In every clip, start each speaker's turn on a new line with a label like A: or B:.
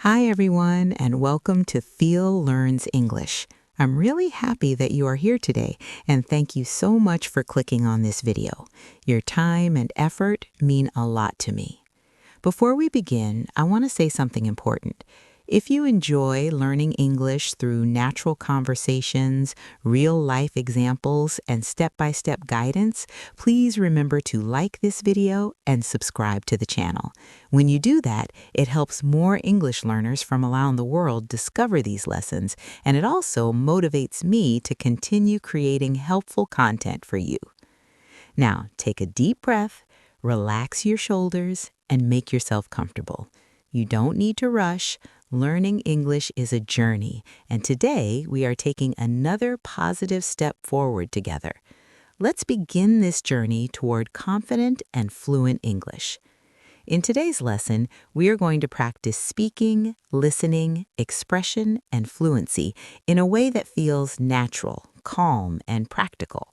A: Hi, everyone, and welcome to Feel Learns English. I'm really happy that you are here today, and thank you so much for clicking on this video. Your time and effort mean a lot to me. Before we begin, I want to say something important. If you enjoy learning English through natural conversations, real-life examples, and step-by-step guidance, please remember to like this video and subscribe to the channel. When you do that, it helps more English learners from around the world discover these lessons, and it also motivates me to continue creating helpful content for you. Now, take a deep breath, relax your shoulders, and make yourself comfortable. You don't need to rush. Learning English is a journey, and today we are taking another positive step forward together. Let's begin this journey toward confident and fluent English. In today's lesson, we are going to practice speaking, listening, expression, and fluency in a way that feels natural, calm, and practical.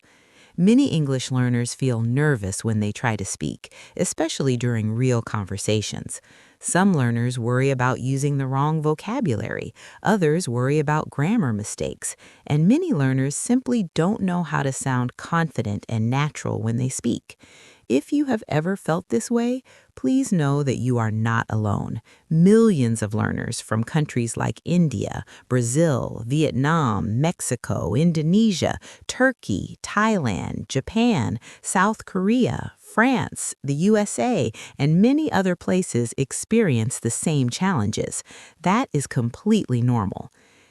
A: Many English learners feel nervous when they try to speak, especially during real conversations. Some learners worry about using the wrong vocabulary, others worry about grammar mistakes, and many learners simply don't know how to sound confident and natural when they speak. If you have ever felt this way, please know that you are not alone. Millions of learners from countries like India, Brazil, Vietnam, Mexico, Indonesia, Turkey, Thailand, Japan, South Korea, France, the USA, and many other places experience the same challenges. That is completely normal.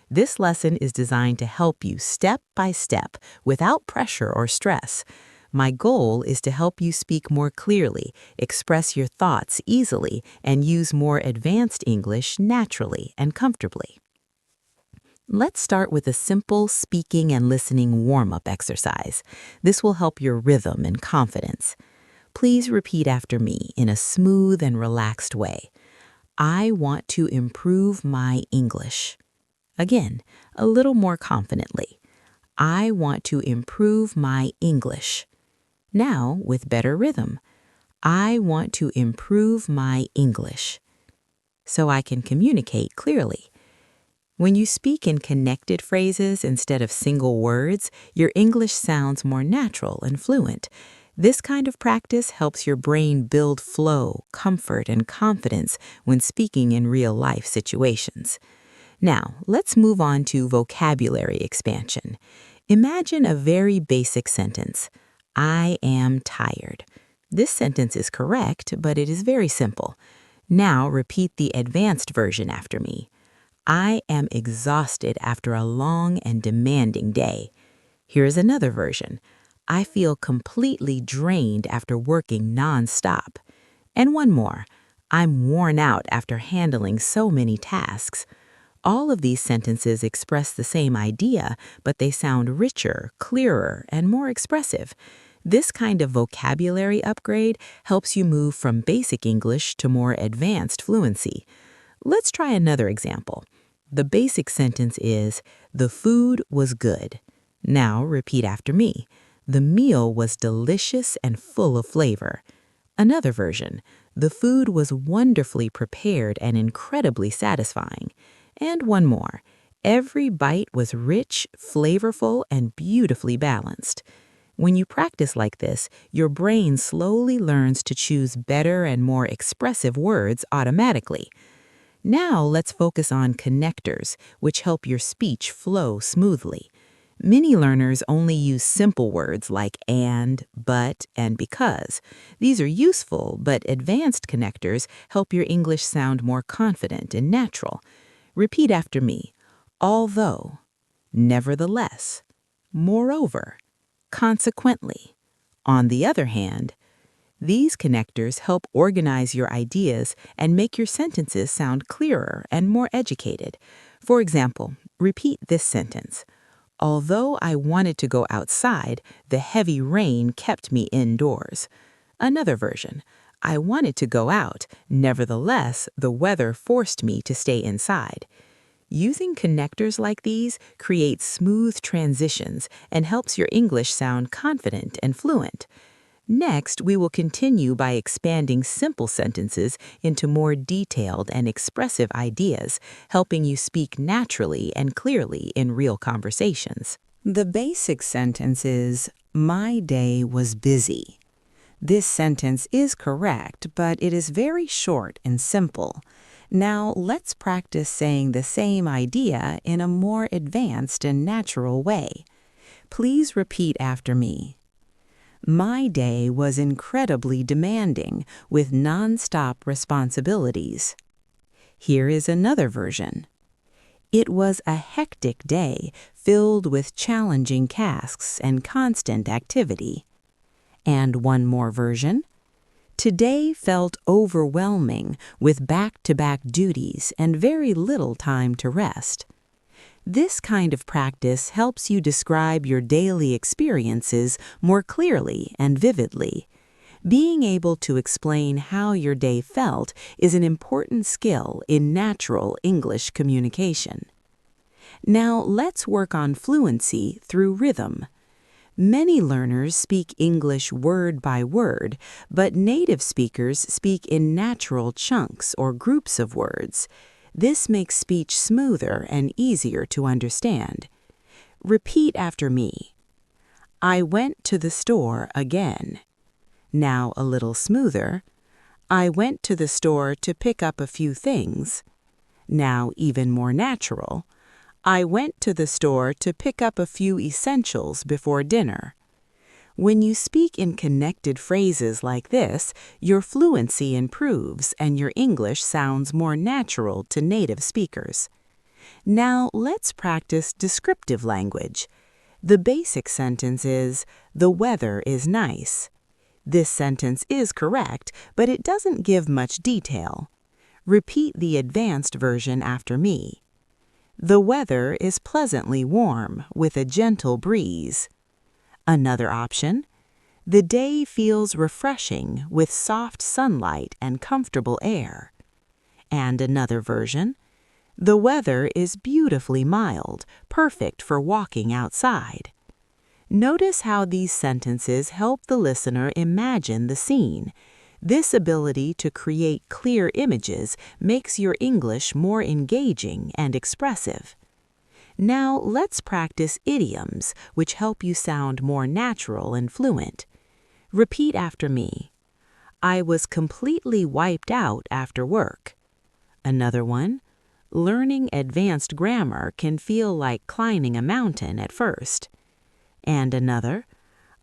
A: This lesson is designed to help you step by step without pressure or stress. My goal is to help you speak more clearly, express your thoughts easily, and use more advanced English naturally and comfortably. Let's start with a simple speaking and listening warm-up exercise. This will help your rhythm and confidence. Please repeat after me in a smooth and relaxed way. I want to improve my English. Again, a little more confidently. I want to improve my English. Now, with better rhythm, I want to improve my English so I can communicate clearly. When you speak in connected phrases instead of single words, your English sounds more natural and fluent. This kind of practice helps your brain build flow, comfort, and confidence when speaking in real-life situations. Now, let's move on to vocabulary expansion. Imagine a very basic sentence. I am tired. This sentence is correct, but it is very simple. Now repeat the advanced version after me. I am exhausted after a long and demanding day. Here is another version. I feel completely drained after working non-stop. And one more. I'm worn out after handling so many tasks. All of these sentences express the same idea, but they sound richer, clearer, and more expressive. This kind of vocabulary upgrade helps you move from basic English to more advanced fluency. Let's try another example. The basic sentence is, the food was good. Now repeat after me. The meal was delicious and full of flavor. Another version. The food was wonderfully prepared and incredibly satisfying. And one more. Every bite was rich, flavorful, and beautifully balanced. When you practice like this, your brain slowly learns to choose better and more expressive words automatically. Now let's focus on connectors, which help your speech flow smoothly. Many learners only use simple words like and, but, and because. These are useful, but advanced connectors help your English sound more confident and natural. Repeat after me. Although, nevertheless, moreover, consequently. On the other hand, these connectors help organize your ideas and make your sentences sound clearer and more educated. For example, repeat this sentence. Although I wanted to go outside, the heavy rain kept me indoors. Another version. I wanted to go out, nevertheless, the weather forced me to stay inside. Using connectors like these creates smooth transitions and helps your English sound confident and fluent. Next, we will continue by expanding simple sentences into more detailed and expressive ideas, helping you speak naturally and clearly in real conversations. The basic sentence is, "My day was busy." This sentence is correct, but it is very short and simple. Now, let's practice saying the same idea in a more advanced and natural way. Please repeat after me. My day was incredibly demanding with non-stop responsibilities. Here is another version. It was a hectic day filled with challenging tasks and constant activity. And one more version. Today felt overwhelming with back-to-back duties and very little time to rest. This kind of practice helps you describe your daily experiences more clearly and vividly. Being able to explain how your day felt is an important skill in natural English communication. Now, let's work on fluency through rhythm. Many learners speak English word by word, but native speakers speak in natural chunks or groups of words. This makes speech smoother and easier to understand. Repeat after me. I went to the store again. Now a little smoother. I went to the store to pick up a few things. Now even more natural. I went to the store to pick up a few essentials before dinner. When you speak in connected phrases like this, your fluency improves and your English sounds more natural to native speakers. Now let's practice descriptive language. The basic sentence is, "The weather is nice." This sentence is correct, but it doesn't give much detail. Repeat the advanced version after me. The weather is pleasantly warm with a gentle breeze. Another option, the day feels refreshing with soft sunlight and comfortable air. And another version, the weather is beautifully mild, perfect for walking outside. Notice how these sentences help the listener imagine the scene. This ability to create clear images makes your English more engaging and expressive. Now let's practice idioms, which help you sound more natural and fluent. Repeat after me. I was completely wiped out after work. Another one. Learning advanced grammar can feel like climbing a mountain at first. And another.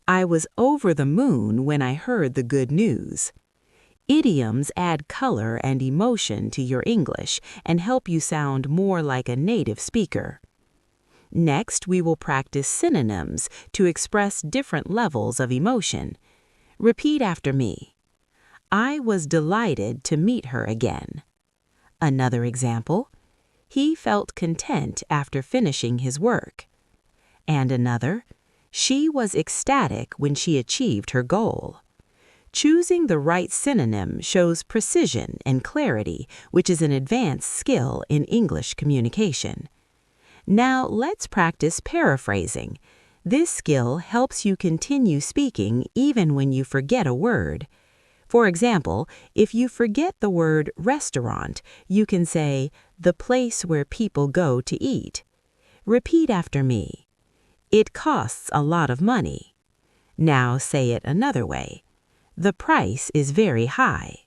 A: I was over the moon when I heard the good news. Idioms add color and emotion to your English and help you sound more like a native speaker. Next, we will practice synonyms to express different levels of emotion. Repeat after me. I was delighted to meet her again. Another example. He felt content after finishing his work. And another. She was ecstatic when she achieved her goal. Choosing the right synonym shows precision and clarity, which is an advanced skill in English communication. Now let's practice paraphrasing. This skill helps you continue speaking even when you forget a word. For example, if you forget the word restaurant, you can say, the place where people go to eat. Repeat after me. It costs a lot of money. Now say it another way. The price is very high.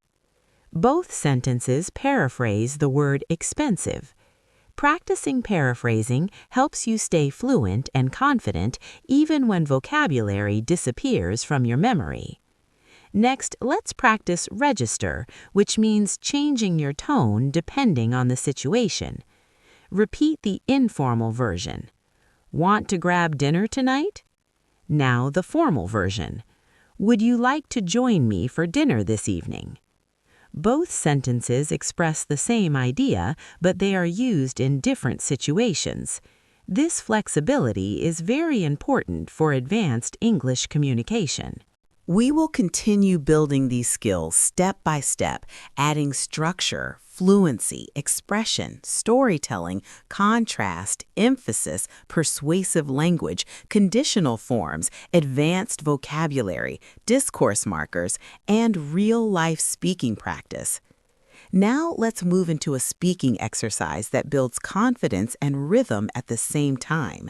A: Both sentences paraphrase the word expensive. Practicing paraphrasing helps you stay fluent and confident even when vocabulary disappears from your memory. Next, let's practice register, which means changing your tone depending on the situation. Repeat the informal version. Want to grab dinner tonight? Now the formal version. Would you like to join me for dinner this evening? Both sentences express the same idea, but they are used in different situations. This flexibility is very important for advanced English communication. We will continue building these skills step by step, adding structure,
B: fluency, expression, storytelling, contrast, emphasis, persuasive language, conditional forms, advanced vocabulary, discourse markers, and real-life speaking practice. Now let's move into a speaking exercise that builds confidence and rhythm at the same time.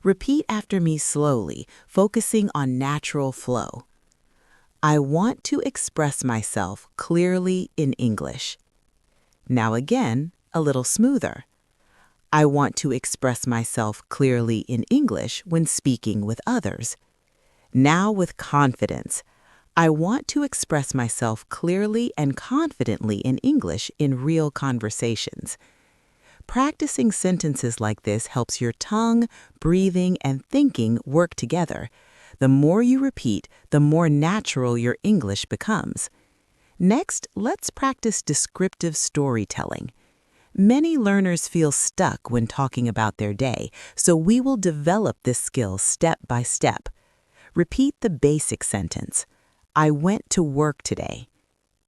B: Repeat after me slowly, focusing on natural flow. I want to express myself clearly in English. Now again, a little smoother. I want to express myself clearly in English when speaking with others. Now with confidence. I want to express myself clearly and confidently in English in real conversations. Practicing sentences like this helps your tongue, breathing, and thinking work together. The more you repeat, the more natural your English becomes. Next, let's practice descriptive storytelling. Many learners feel stuck when talking about their day, so we will develop this skill step by step. Repeat the basic sentence. I went to work today.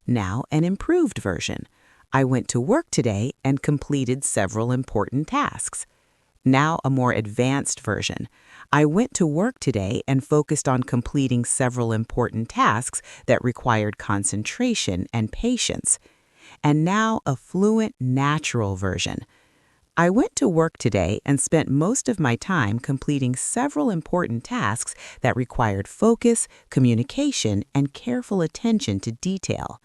B: Now an improved version. I went to work today and completed several important tasks. Now a more advanced version. I went to work today and focused on completing several important tasks that required concentration and patience. And now a fluent, natural version. I went to work today and spent most of my time completing several important tasks that required focus, communication, and careful attention to detail.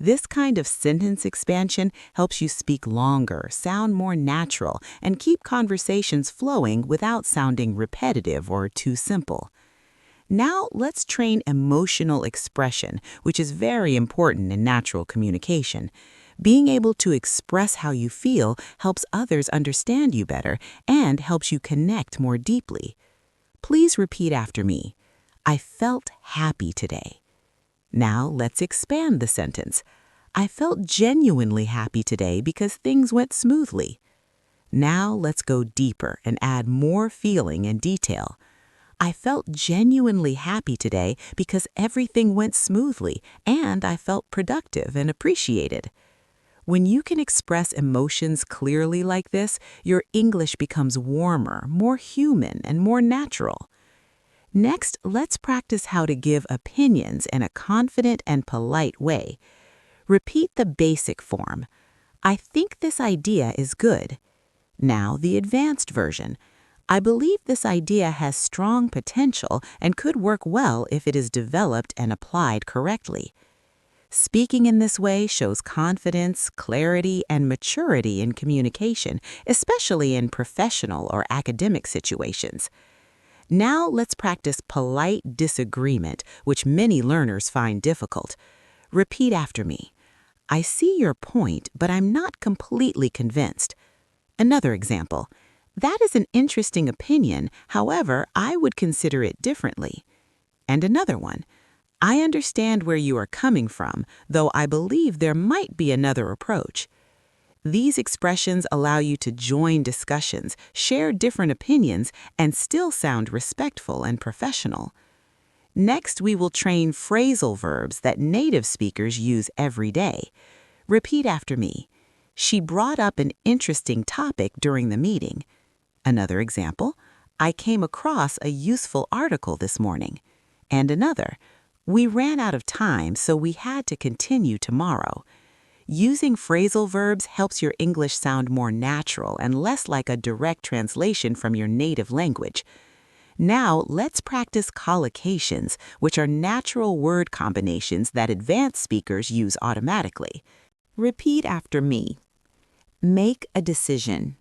B: This kind of sentence expansion helps you speak longer, sound more natural, and keep conversations flowing without sounding repetitive or too simple. Now let's train emotional expression, which is very important in natural communication. Being able to express how you feel helps others understand you better and helps you connect more deeply. Please repeat after me. I felt happy today. Now let's expand the sentence. I felt genuinely happy today because things went smoothly. Now let's go deeper and add more feeling and detail. I felt genuinely happy today because everything went smoothly and I felt productive and appreciated. When you can express emotions clearly like this, your English becomes warmer, more human, and more natural. Next, let's practice how to give opinions in a confident and polite way. Repeat the basic form. I think this idea is good. Now the advanced version. I believe this idea has strong potential and could work well if it is developed and applied correctly. Speaking in this way shows confidence, clarity, and maturity in communication, especially in professional or academic situations. Now let's practice polite disagreement, which many learners find difficult. Repeat after me. I see your point, but I'm not completely convinced. Another example. That is an interesting opinion, however, I would consider it differently. And another one. I understand where you are coming from, though I believe there might be another approach. These expressions allow you to join discussions, share different opinions, and still sound respectful and professional. Next, we will train phrasal verbs that native speakers use every day. Repeat after me. She brought up an interesting topic during the meeting. Another example. I came across a useful article this morning. And another. We ran out of time, so we had to continue tomorrow. Using phrasal verbs helps your English sound more natural and less like a direct translation from your native language. Now, let's practice collocations, which are natural word combinations that advanced speakers use automatically. Repeat after me. Make a decision.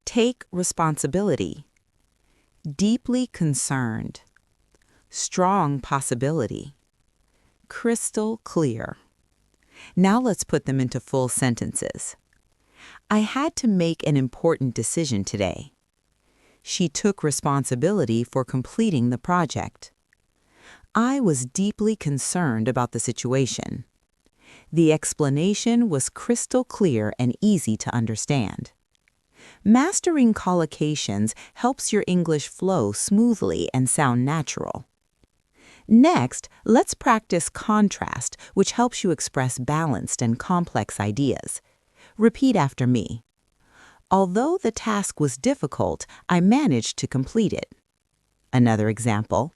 B: Take responsibility. Deeply concerned. Strong possibility. Crystal clear. Now let's put them into full sentences. I had to make an important decision today. She took responsibility for completing the project. I was deeply concerned about the situation. The explanation was crystal clear and easy to understand. Mastering collocations helps your English flow smoothly and sound natural. Next, let's practice contrast, which helps you express balanced and complex ideas. Repeat after me. Although the task was difficult, I managed to complete it. Another example.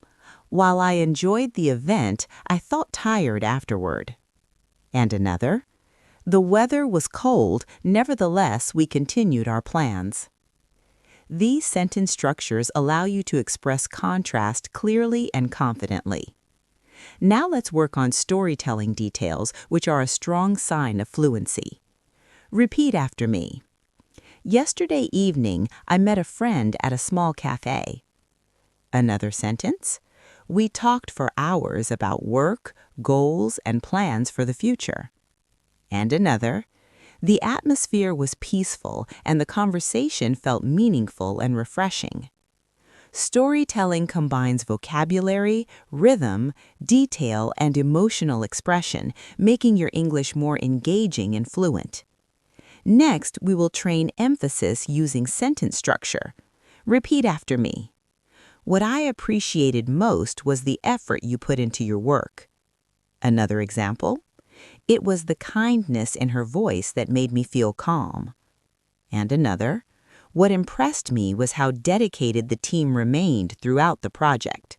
B: While I enjoyed the event, I felt tired afterward. And another. The weather was cold, nevertheless, we continued our plans. These sentence structures allow you to express contrast clearly and confidently. Now let's work on storytelling details, which are a strong sign of fluency. Repeat after me. Yesterday evening, I met a friend at a small cafe. Another sentence. We talked for hours about work, goals, and plans for the future. And another. The atmosphere was peaceful and the conversation felt meaningful and refreshing. Storytelling combines vocabulary, rhythm, detail, and emotional expression, making your English more engaging and fluent. Next, we will train emphasis using sentence structure. Repeat after me. What I appreciated most was the effort you put into your work. Another example. It was the kindness in her voice that made me feel calm. And another. What impressed me was how dedicated the team remained throughout the project.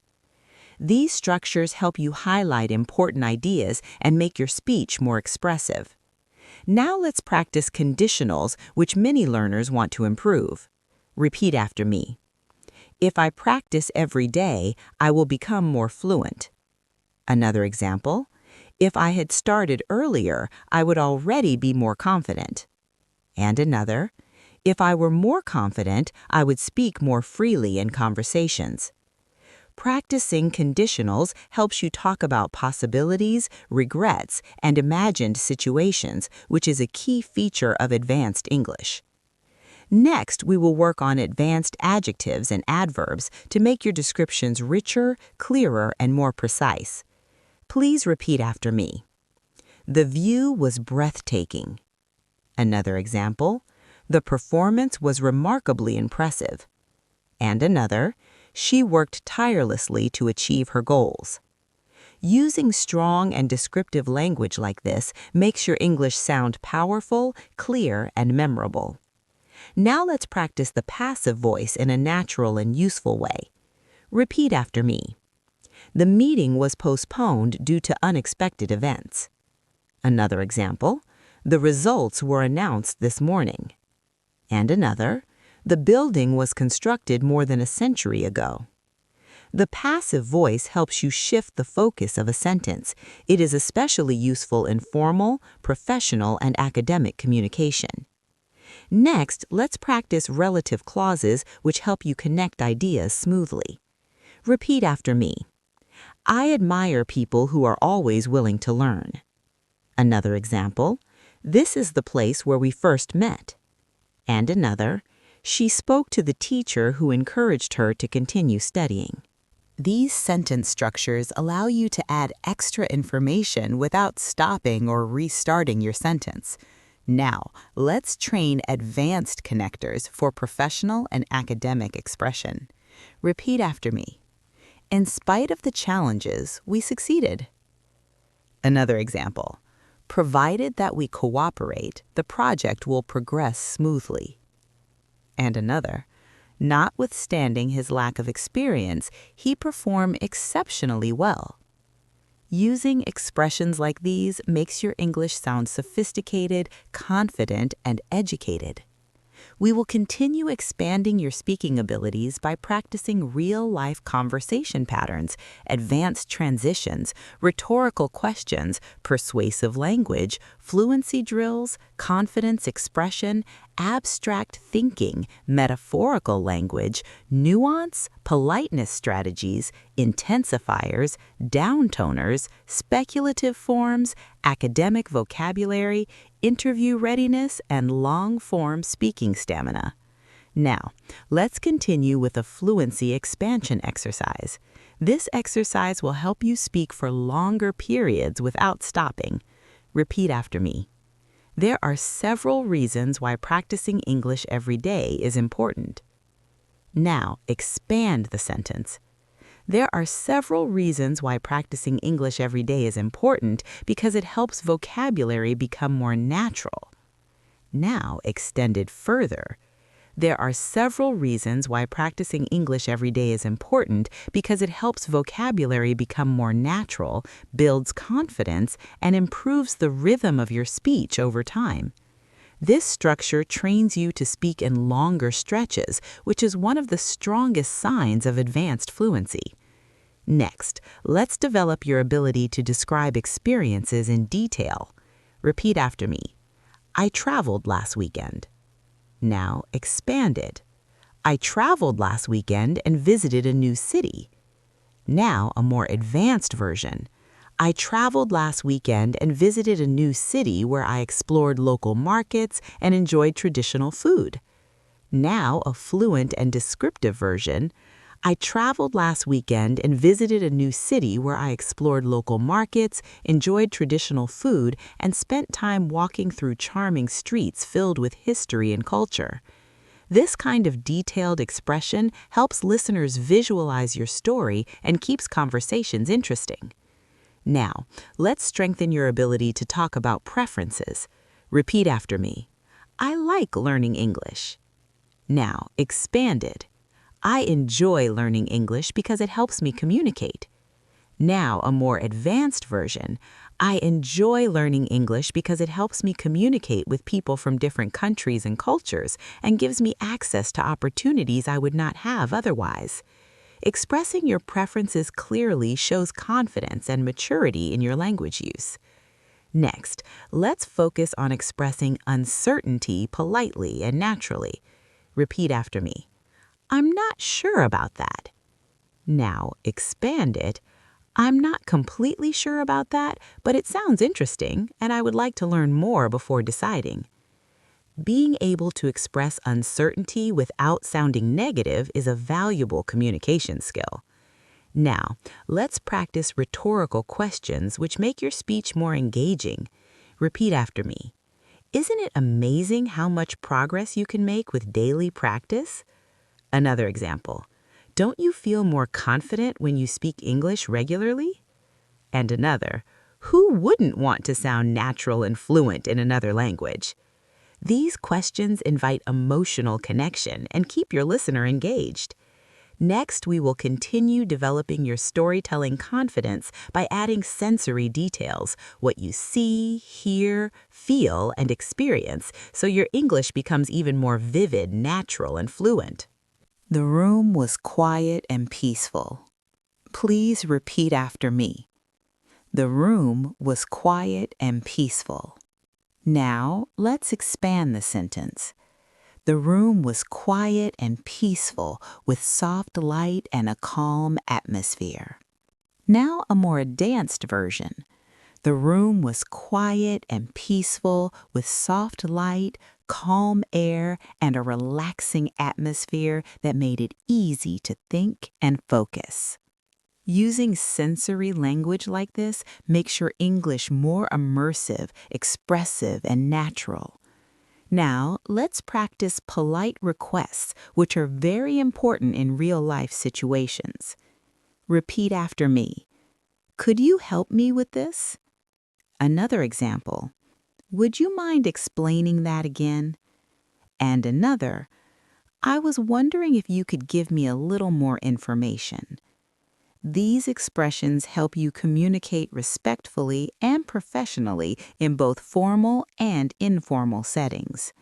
B: These structures help you highlight important ideas and make your speech more expressive. Now let's practice conditionals, which many learners want to improve. Repeat after me. If I practice every day, I will become more fluent. Another example. If I had started earlier, I would already be more confident. And another. If I were more confident, I would speak more freely in conversations. Practicing conditionals helps you talk about possibilities, regrets, and imagined situations, which is a key feature of advanced English. Next, we will work on advanced adjectives and adverbs to make your descriptions richer, clearer, and more precise. Please repeat after me. The view was breathtaking. Another example. The performance was remarkably impressive. And another. She worked tirelessly to achieve her goals. Using strong and descriptive language like this makes your English sound powerful, clear, and memorable. Now let's practice the passive voice in a natural and useful way. Repeat after me. The meeting was postponed due to unexpected events. Another example. The results were announced this morning. And another. The building was constructed more than a century ago. The passive voice helps you shift the focus of a sentence. It is especially useful in formal, professional, and academic communication. Next, let's practice relative clauses which help you connect ideas smoothly. Repeat after me. I admire people who are always willing to learn. Another example. This is the place where we first met. And another. She spoke to the teacher who encouraged her to continue studying. These sentence structures allow you to add extra information without stopping or restarting your sentence. Now, let's train advanced connectors for professional and academic expression. Repeat after me. In spite of the challenges, we succeeded. Another example. Provided that we cooperate, the project will progress smoothly. And another. Notwithstanding his lack of experience, he performed exceptionally well. Using expressions like these makes your English sound sophisticated, confident, and educated. We will continue expanding your speaking abilities by practicing real-life conversation patterns, advanced transitions, rhetorical questions, persuasive language, fluency drills, confidence expression, abstract thinking, metaphorical language, nuance, politeness strategies, intensifiers, downtoners, speculative forms, academic vocabulary, interview readiness, and long-form speaking stamina. Now, let's continue with a fluency expansion exercise. This exercise will help you speak for longer periods without stopping. Repeat after me. There are several reasons why practicing English every day is important. Now, expand the sentence. There are several reasons why practicing English every day is important because it helps vocabulary become more natural. Now, extended further, there are several reasons why practicing English every day is important because it helps vocabulary become more natural, builds confidence, and improves the rhythm of your speech over time. This structure trains you to speak in longer stretches, which is one of the strongest signs of advanced fluency. Next, let's develop your ability to describe experiences in detail. Repeat after me. I traveled last weekend. Now expand it. I traveled last weekend and visited a new city. Now a more advanced version. I traveled last weekend and visited a new city where I explored local markets and enjoyed traditional food. Now a fluent and descriptive version. I traveled last weekend and visited a new city where I explored local markets, enjoyed traditional food, and spent time walking through charming streets filled with history and culture. This kind of detailed expression helps listeners visualize your story and keeps conversations interesting. Now, let's strengthen your ability to talk about preferences. Repeat after me. I like learning English. Now, expand it. I enjoy learning English because it helps me communicate. Now, a more advanced version. I enjoy learning English because it helps me communicate with people from different countries and cultures and gives me access to opportunities I would not have otherwise. Expressing your preferences clearly shows confidence and maturity in your language use. Next, let's focus on expressing uncertainty politely and naturally. Repeat after me. I'm not sure about that. Now, expand it. I'm not completely sure about that, but it sounds interesting, and I would like to learn more before deciding. Being able to express uncertainty without sounding negative is a valuable communication skill. Now, let's practice rhetorical questions which make your speech more engaging. Repeat after me. Isn't it amazing how much progress you can make with daily practice? Another example. Don't you feel more confident when you speak English regularly? And another. Who wouldn't want to sound natural and fluent in another language? These questions invite emotional connection and keep your listener engaged. Next, we will continue developing your storytelling confidence by adding sensory details, what you see, hear, feel, and experience, so your English becomes even more vivid, natural, and fluent.
A: The room was quiet and peaceful. Please repeat after me. The room was quiet and peaceful. Now, let's expand the sentence. The room was quiet and peaceful with soft light and a calm atmosphere. Now, a more advanced version. The room was quiet and peaceful with soft light, calm air, and a relaxing atmosphere that made it easy to think and focus. Using sensory language like this makes your English more immersive, expressive, and natural. Now, let's practice polite requests, which are very important in real-life situations. Repeat after me. Could you help me with this? Another example. Would you mind explaining that again? And another. I was wondering if you could give me a little more information. These expressions help you communicate respectfully and professionally in both formal and informal settings.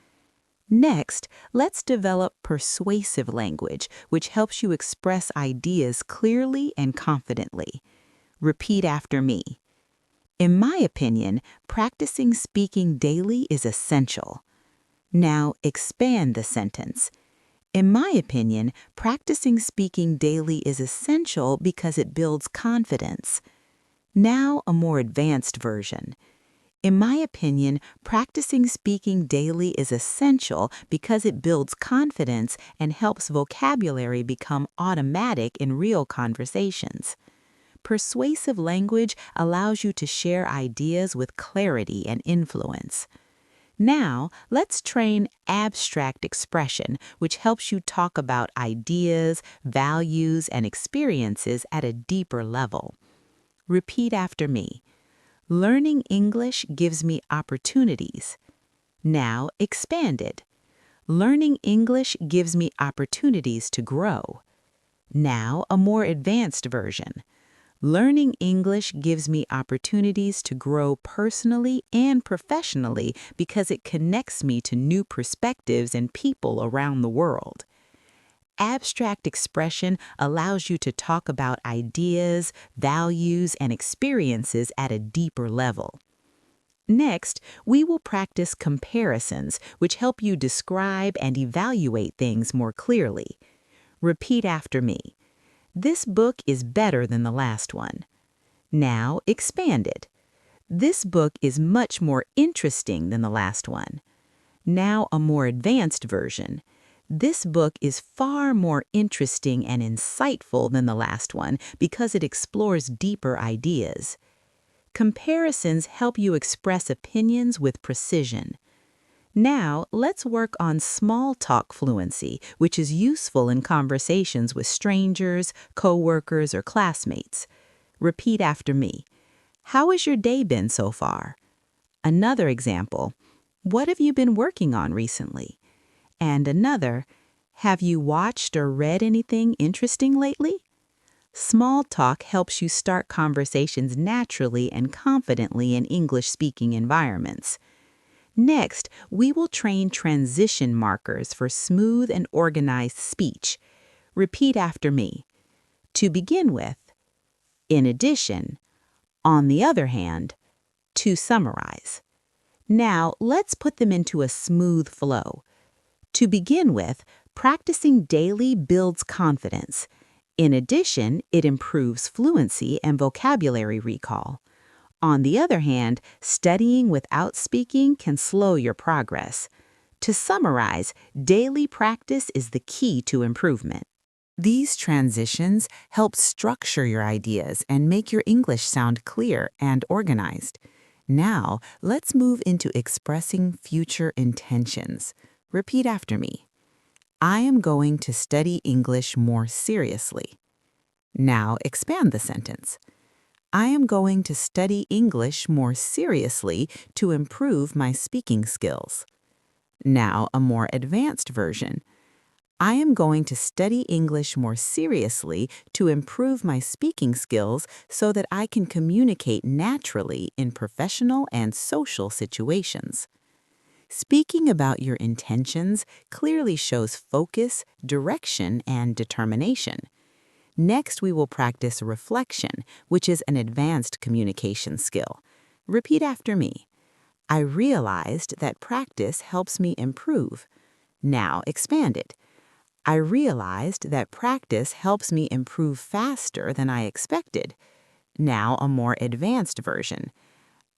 A: Next, let's develop persuasive language, which helps you express ideas clearly and confidently. Repeat after me. In my opinion, practicing speaking daily is essential. Now expand the sentence. In my opinion, practicing speaking daily is essential because it builds confidence. Now a more advanced version. In my opinion, practicing speaking daily is essential because it builds confidence and helps vocabulary become automatic in real conversations. Persuasive language allows you to share ideas with clarity and influence.
B: Now, let's train abstract expression, which helps you talk about ideas, values, and experiences at a deeper level. Repeat after me. Learning English gives me opportunities. Now, expand it. Learning English gives me opportunities to grow. Now, a more advanced version. Learning English gives me opportunities to grow personally and professionally because it connects me to new perspectives and people around the world. Abstract expression allows you to talk about ideas, values, and experiences at a deeper level. Next, we will practice comparisons, which help you describe and evaluate things more clearly. Repeat after me. This book is better than the last one. Now, expand it. This book is much more interesting than the last one. Now, a more advanced version. This book is far more interesting and insightful than the last one because it explores deeper ideas. Comparisons help you express opinions with precision. Now, let's work on small talk fluency, which is useful in conversations with strangers, coworkers, or classmates. Repeat after me. How has your day been so far? Another example. What have you been working on recently? And another. Have you watched or read anything interesting lately? Small talk helps you start conversations naturally and confidently in English-speaking environments. Next, we will train transition markers for smooth and organized speech. Repeat after me. To begin with, in addition, on the other hand, to summarize. Now, let's put them into a smooth flow. To begin with, practicing daily builds confidence. In addition, it improves fluency and vocabulary recall. On the other hand, studying without speaking can slow your progress. To summarize, daily practice is the key to improvement.
A: These transitions help structure your ideas and make your English sound clear and organized. Now, let's move into expressing future intentions. Repeat after me. I am going to study English more seriously. Now, expand the sentence. I am going to study English more seriously to improve my speaking skills. Now, a more advanced version. I am going to study English more seriously to improve my speaking skills so that I can communicate naturally in professional and social situations. Speaking about your intentions clearly shows focus, direction, and determination. Next, we will practice reflection, which is an advanced communication skill. Repeat after me. I realized that practice helps me improve. Now, expand it. I realized that practice helps me improve faster than I expected. Now, a more advanced version.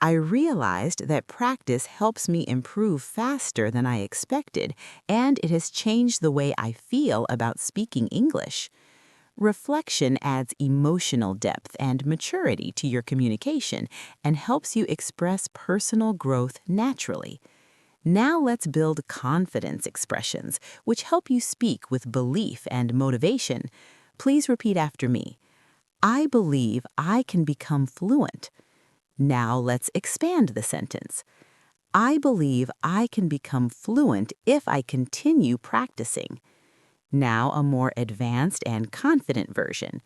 A: I realized that practice helps me improve faster than I expected, and it has changed the way I feel about speaking English. Reflection adds emotional depth and maturity to your communication and helps you express personal growth naturally. Now let's build confidence expressions, which help you speak with belief and motivation. Please repeat after me. I believe I can become fluent. Now let's expand the sentence. I believe I can become fluent if I continue practicing. Now a more advanced and confident version.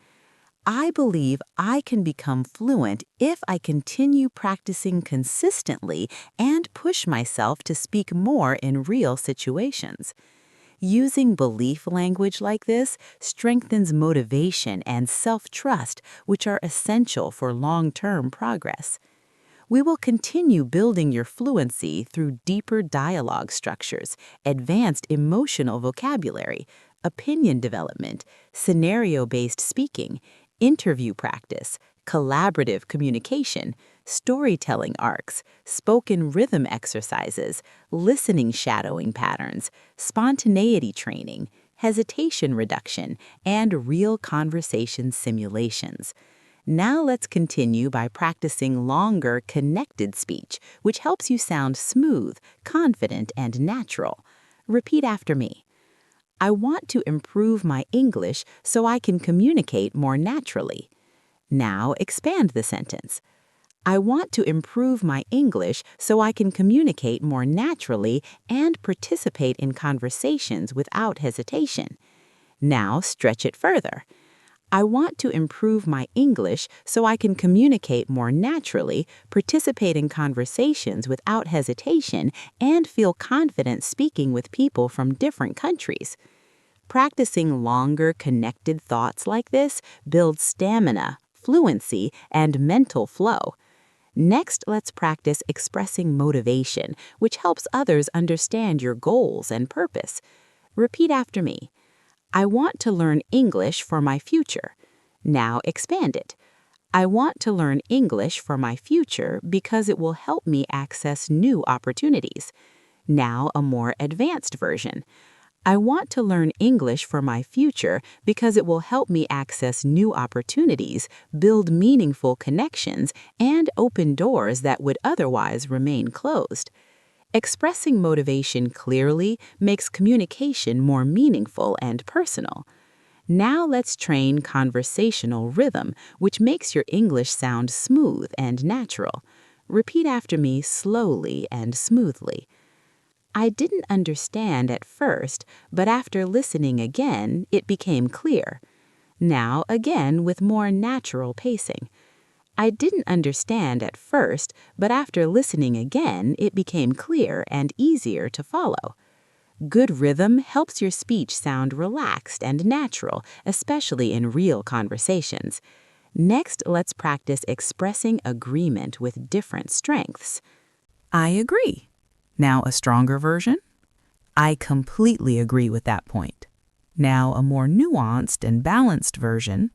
A: I believe I can become fluent if I continue practicing consistently and push myself to speak more in real situations. Using belief language like this strengthens motivation and self-trust, which are essential for long-term progress. We will continue building your fluency through deeper dialogue structures, advanced emotional vocabulary, opinion development, scenario-based speaking, interview practice, collaborative communication, storytelling arcs, spoken rhythm exercises, listening shadowing patterns, spontaneity training, hesitation reduction, and real conversation simulations.
B: Now let's continue by practicing longer connected speech, which helps you sound smooth, confident, and natural. Repeat after me. I want to improve my English so I can communicate more naturally. Now expand the sentence. I want to improve my English so I can communicate more naturally and participate in conversations without hesitation. Now stretch it further. I want to improve my English so I can communicate more naturally, participate in conversations without hesitation, and feel confident speaking with people from different countries. Practicing longer connected thoughts like this builds stamina, fluency, and mental flow. Next, let's practice expressing motivation, which helps others understand your goals and purpose. Repeat after me. I want to learn English for my future. Now expand it. I want to learn English for my future because it will help me access new opportunities. Now a more advanced version. I want to learn English for my future because it will help me access new opportunities, build meaningful connections, and open doors that would otherwise remain closed. Expressing motivation clearly makes communication more meaningful and personal. Now let's train conversational rhythm, which makes your English sound smooth and natural. Repeat after me slowly and smoothly. I didn't understand at first, but after listening again, it became clear. Now again with more natural pacing. I didn't understand at first, but after listening again, it became clear and easier to follow. Good rhythm helps your speech sound relaxed and natural, especially in real conversations. Next, let's practice expressing agreement with different strengths. I agree. Now a stronger version. I completely agree with that point. Now a more nuanced and balanced version.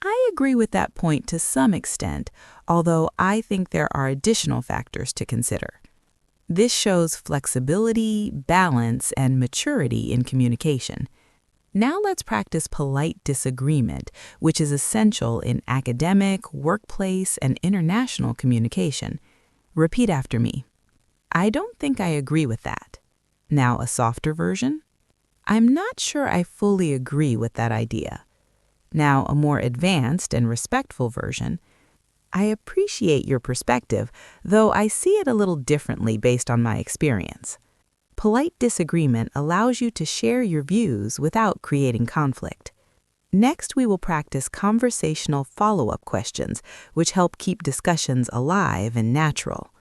B: I agree with that point to some extent, although I think there are additional factors to consider. This shows flexibility, balance, and maturity in communication. Now let's practice polite disagreement, which is essential in academic, workplace, and international communication. Repeat after me. I don't think I agree with that. Now a softer version. I'm not sure I fully agree with that idea. Now a more advanced and respectful version. I appreciate your perspective, though I see it a little differently based on my experience. Polite disagreement allows you to share your views without creating conflict. Next, we will practice conversational follow-up questions, which help keep discussions alive and natural.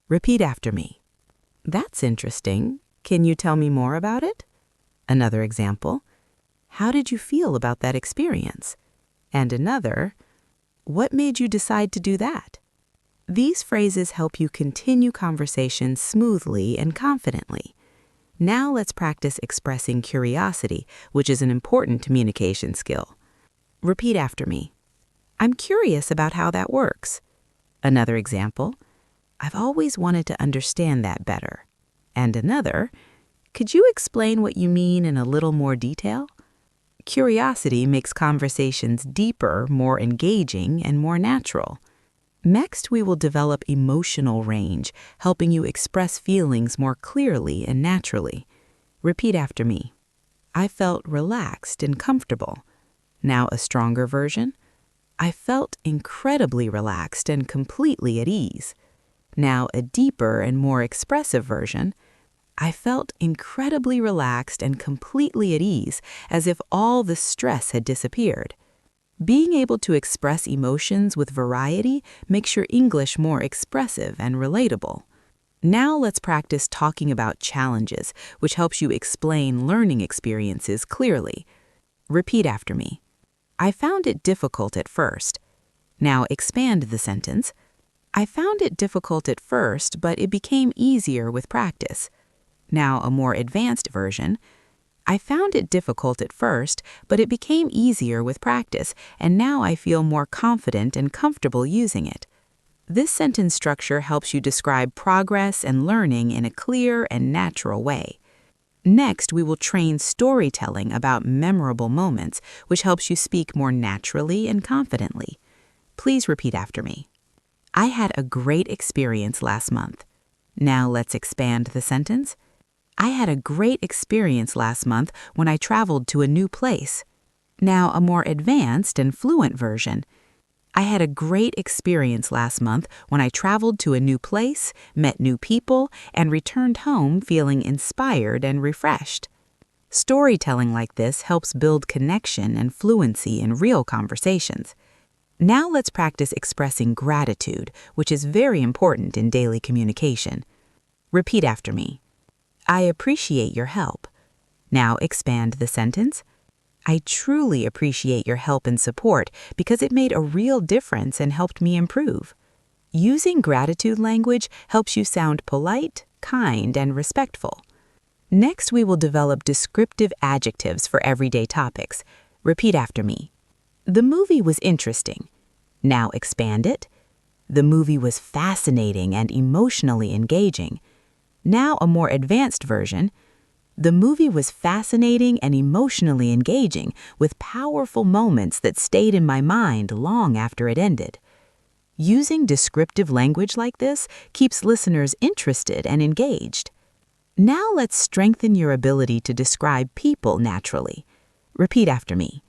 B: Repeat after me. That's interesting. Can you tell me more about it? Another example. How did you feel about that experience? And another, what made you decide to do that? These phrases help you continue conversations smoothly and confidently. Now let's practice expressing curiosity, which is an important communication skill. Repeat after me. I'm curious about how that works. Another example, I've always wanted to understand that better. And another, could you explain what you mean in a little more detail? Curiosity makes conversations deeper, more engaging, and more natural. Next, we will develop emotional range, helping you express feelings more clearly and naturally. Repeat after me. I felt relaxed and comfortable. Now a stronger version. I felt incredibly relaxed and completely at ease. Now a deeper and more expressive version. I felt incredibly relaxed and completely at ease, as if all the stress had disappeared. Being able to express emotions with variety makes your English more expressive and relatable. Now let's practice talking about challenges, which helps you explain learning experiences clearly. Repeat after me. I found it difficult at first. Now expand the sentence. I found it difficult at first, but it became easier with practice. Now a more advanced version. I found it difficult at first, but it became easier with practice, and now I feel more confident and comfortable using it. This sentence structure helps you describe progress and learning in a clear and natural way. Next, we will train storytelling about memorable moments, which helps you speak more naturally and confidently. Please repeat after me. I had a great experience last month. Now let's expand the sentence. I had a great experience last month when I traveled to a new place. Now a more advanced and fluent version. I had a great experience last month when I traveled to a new place, met new people, and returned home feeling inspired and refreshed. Storytelling like this helps build connection and fluency in real conversations. Now let's practice expressing gratitude, which is very important in daily communication. Repeat after me. I appreciate your help. Now expand the sentence. I truly appreciate your help and support because it made a real difference and helped me improve. Using gratitude language helps you sound polite, kind, and respectful. Next, we will develop descriptive adjectives for everyday topics. Repeat after me. The movie was interesting. Now expand it. The movie was fascinating and emotionally engaging. Now a more advanced version. The movie was fascinating and emotionally engaging with powerful moments that stayed in my mind long after it ended. Using descriptive language like this keeps listeners interested and engaged. Now let's strengthen your ability to describe people naturally. Repeat after me.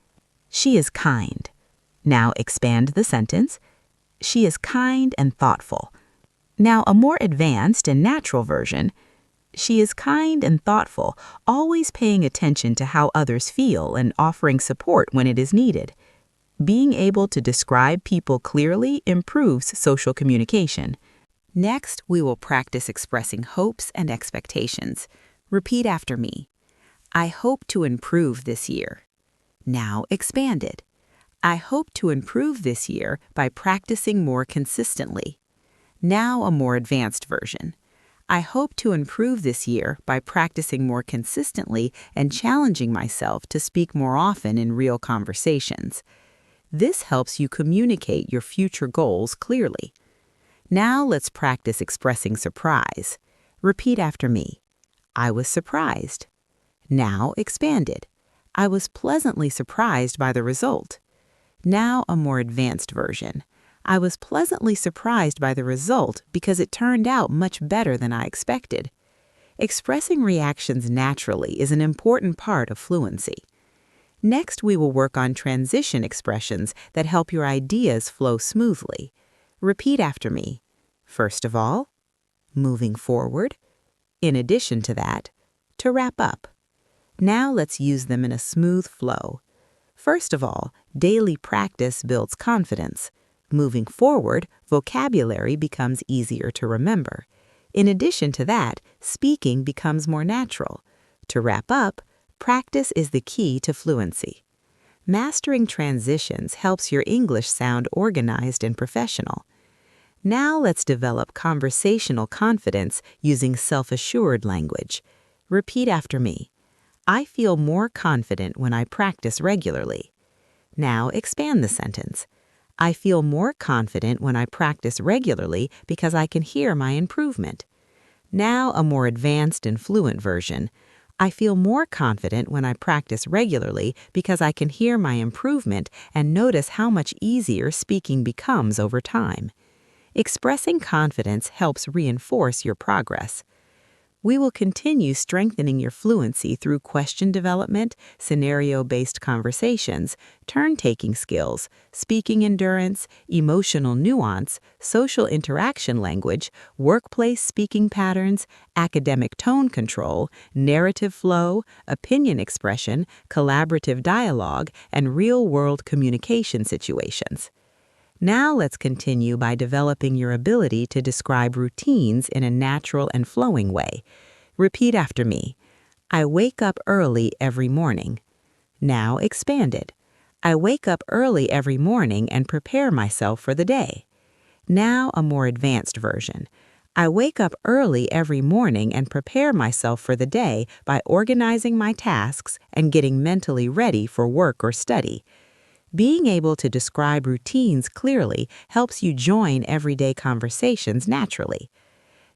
B: She is kind. Now expand the sentence. She is kind and thoughtful. Now a more advanced and natural version. She is kind and thoughtful, always paying attention to how others feel and offering support when it is needed. Being able to describe people clearly improves social communication. Next, we will practice expressing hopes and expectations. Repeat after me. I hope to improve this year. Now expand it. I hope to improve this year by practicing more consistently. Now a more advanced version. I hope to improve this year by practicing more consistently and challenging myself to speak more often in real conversations. This helps you communicate your future goals clearly. Now let's practice expressing surprise. Repeat after me. I was surprised. Now expand it. I was pleasantly surprised by the result. Now a more advanced version. I was pleasantly surprised by the result because it turned out much better than I expected. Expressing reactions naturally is an important part of fluency. Next, we will work on transition expressions that help your ideas flow smoothly. Repeat after me. First of all, moving forward. In addition to that, to wrap up. Now let's use them in a smooth flow. First of all, daily practice builds confidence. Moving forward, vocabulary becomes easier to remember. In addition to that, speaking becomes more natural. To wrap up, practice is the key to fluency. Mastering transitions helps your English sound organized and professional. Now let's develop conversational confidence using self-assured language. Repeat after me. I feel more confident when I practice regularly. Now expand the sentence. I feel more confident when I practice regularly because I can hear my improvement. Now a more advanced and fluent version. I feel more confident when I practice regularly because I can hear my improvement and notice how much easier speaking becomes over time. Expressing confidence helps reinforce your progress. We will continue strengthening your fluency through question development, scenario-based conversations, turn-taking skills, speaking endurance, emotional nuance, social interaction language, workplace speaking patterns, academic tone control, narrative flow, opinion expression, collaborative dialogue, and real-world communication situations. Now let's continue by developing your ability to describe routines in a natural and flowing way. Repeat after me. I wake up early every morning. Now expand it. I wake up early every morning and prepare myself for the day. Now a more advanced version. I wake up early every morning and prepare myself for the day by organizing my tasks and getting mentally ready for work or study. Being able to describe routines clearly helps you join everyday conversations naturally.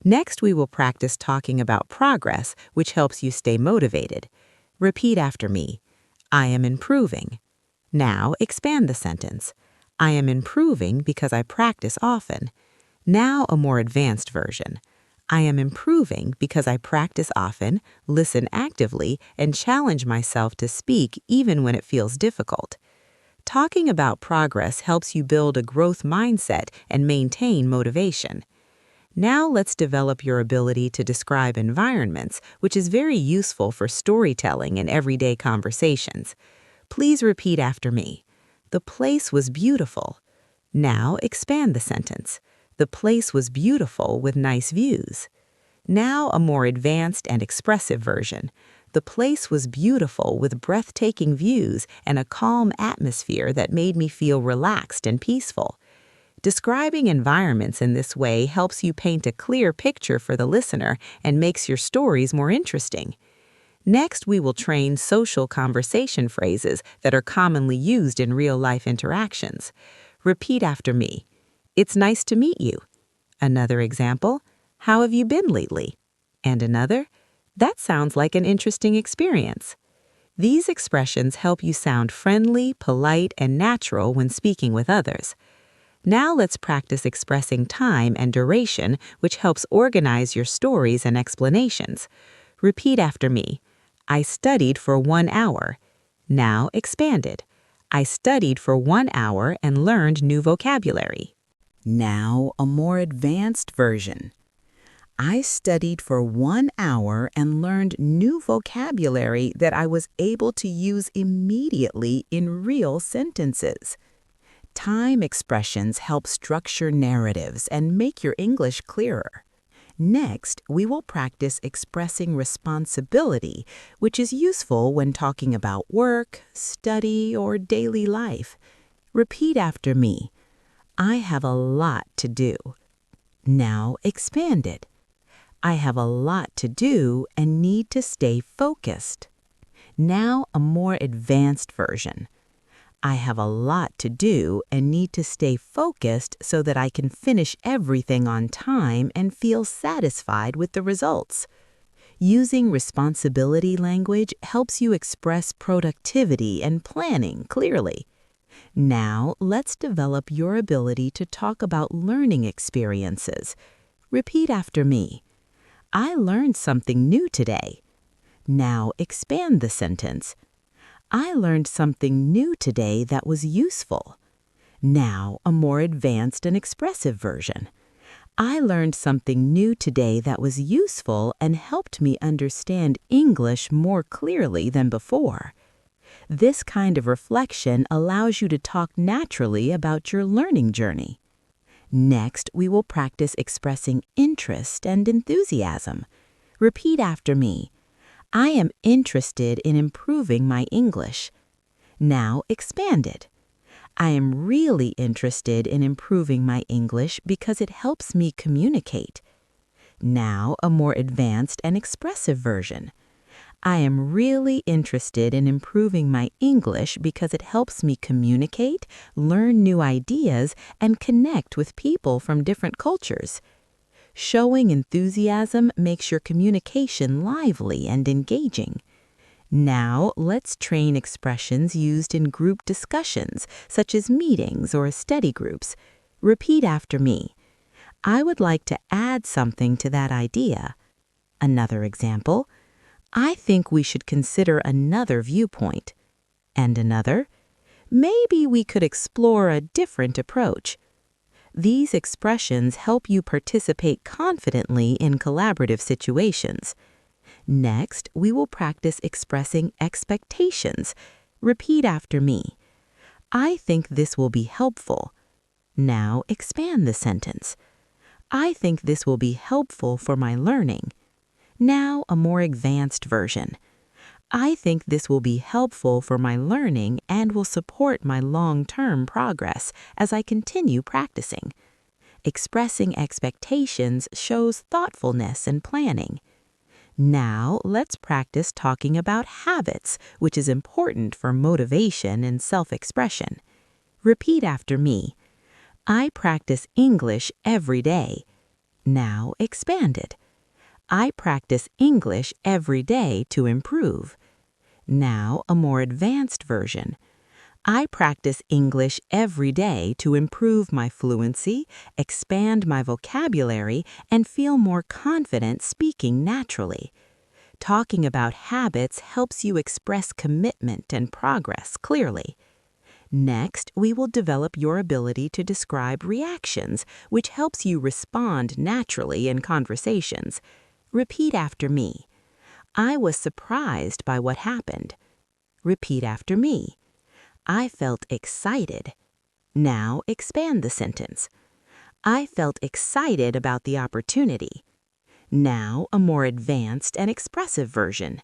B: Next, we will practice talking about progress, which helps you stay motivated. Repeat after me. I am improving. Now, expand the sentence.
A: I am improving because I practice often. Now a more advanced version. I am improving because I practice often, listen actively, and challenge myself to speak even when it feels difficult. Talking about progress helps you build a growth mindset and maintain motivation. Now let's develop your ability to describe environments, which is very useful for storytelling and everyday conversations. Please repeat after me. The place was beautiful. Now expand the sentence. The place was beautiful with nice views. Now a more advanced and expressive version. The place was beautiful with breathtaking views and a calm atmosphere that made me feel relaxed and peaceful. Describing environments in this way helps you paint a clear picture for the listener and makes your stories more interesting. Next, we will train social conversation phrases that are commonly used in real-life interactions. Repeat after me. It's nice to meet you. Another example, how have you been lately? And another, that sounds like an interesting experience. These expressions help you sound friendly, polite, and natural when speaking with others. Now let's practice expressing time and duration, which helps organize your stories and explanations. Repeat after me. I studied for 1 hour. Now expand it. I studied for 1 hour and learned new vocabulary.
B: Now a more advanced version. I studied for 1 hour and learned new vocabulary that I was able to use immediately in real sentences. Time expressions help structure narratives and make your English clearer. Next, we will practice expressing responsibility, which is useful when talking about work, study, or daily life. Repeat after me. I have a lot to do. Now expand it. I have a lot to do and need to stay focused. Now a more advanced version. I have a lot to do and need to stay focused so that I can finish everything on time and feel satisfied with the results. Using responsibility language helps you express productivity and planning clearly. Now, let's develop your ability to talk about learning experiences. Repeat after me. I learned something new today. Now expand the sentence. I learned something new today that was useful. Now a more advanced and expressive version. I learned something new today that was useful and helped me understand English more clearly than before. This kind of reflection allows you to talk naturally about your learning journey. Next, we will practice expressing interest and enthusiasm. Repeat after me. I am interested in improving my English. Now expand it. I am really interested in improving my English because it helps me communicate. Now a more advanced and expressive version. I am really interested in improving my English because it helps me communicate, learn new ideas, and connect with people from different cultures. Showing enthusiasm makes your communication lively and engaging. Now, let's train expressions used in group discussions, such as meetings or study groups. Repeat after me. I would like to add something to that idea. Another example. I think we should consider another viewpoint. And another. Maybe we could explore a different approach. These expressions help you participate confidently in collaborative situations. Next, we will practice expressing expectations. Repeat after me. I think this will be helpful. Now expand the sentence. I think this will be helpful for my learning. Now a more advanced version. I think this will be helpful for my learning and will support my long-term progress as I continue practicing. Expressing expectations shows thoughtfulness and planning. Now, let's practice talking about habits, which is important for motivation and self-expression. Repeat after me. I practice English every day. Now expand it. I practice English every day to improve. Now a more advanced version. I practice English every day to improve my fluency, expand my vocabulary, and feel more confident speaking naturally. Talking about habits helps you express commitment and progress clearly. Next, we will develop your ability to describe reactions, which helps you respond naturally in conversations. Repeat after me. I was surprised by what happened. Repeat after me. I felt excited. Now expand the sentence. I felt excited about the opportunity. Now a more advanced and expressive version.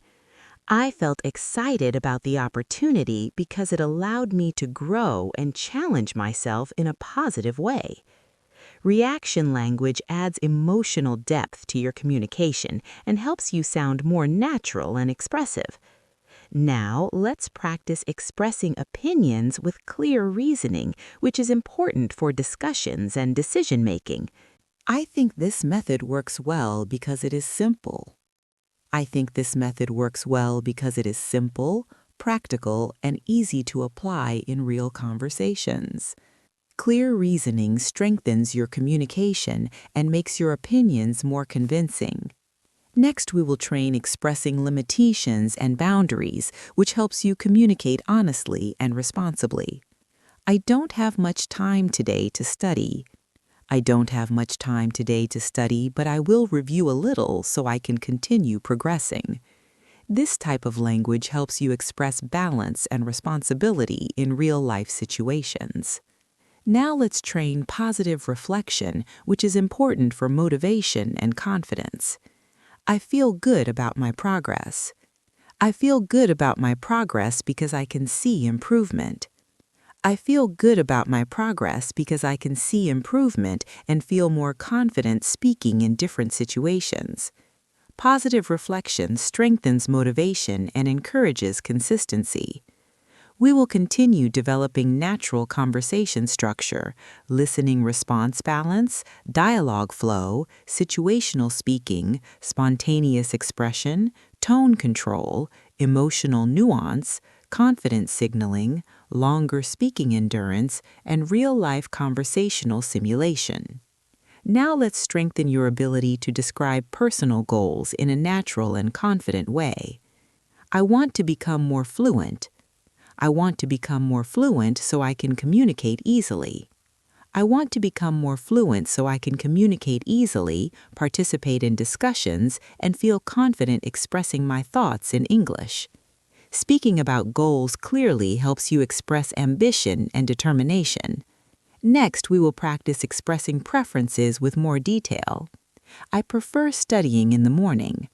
B: I felt excited about the opportunity because it allowed me to grow and challenge myself in a positive way. Reaction language adds emotional depth to your communication and helps you sound more natural and expressive. Now, let's practice expressing opinions with clear reasoning, which is important for discussions and decision-making.
A: I think this method works well because it is simple. I think this method works well because it is simple, practical, and easy to apply in real conversations. Clear reasoning strengthens your communication and makes your opinions more convincing. Next, we will train expressing limitations and boundaries, which helps you communicate honestly and responsibly. I don't have much time today to study. I don't have much time today to study, but I will review a little so I can continue progressing. This type of language helps you express balance and responsibility in real-life situations. Now let's train positive reflection, which is important for motivation and confidence. I feel good about my progress. I feel good about my progress because I can see improvement. I feel good about my progress because I can see improvement and feel more confident speaking in different situations. Positive reflection strengthens motivation and encourages consistency. We will continue developing natural conversation structure, listening response balance, dialogue flow, situational speaking, spontaneous expression, tone control, emotional nuance, confidence signaling, longer speaking endurance, and real-life conversational simulation. Now let's strengthen your ability to describe personal goals in a natural and confident way. I want to become more fluent. I want to become more fluent so I can communicate easily. I want to become more fluent so I can communicate easily, participate in discussions, and feel confident expressing my thoughts in English. Speaking about goals clearly helps you express ambition and determination. Next, we will practice expressing preferences with more detail. I prefer studying in the morning.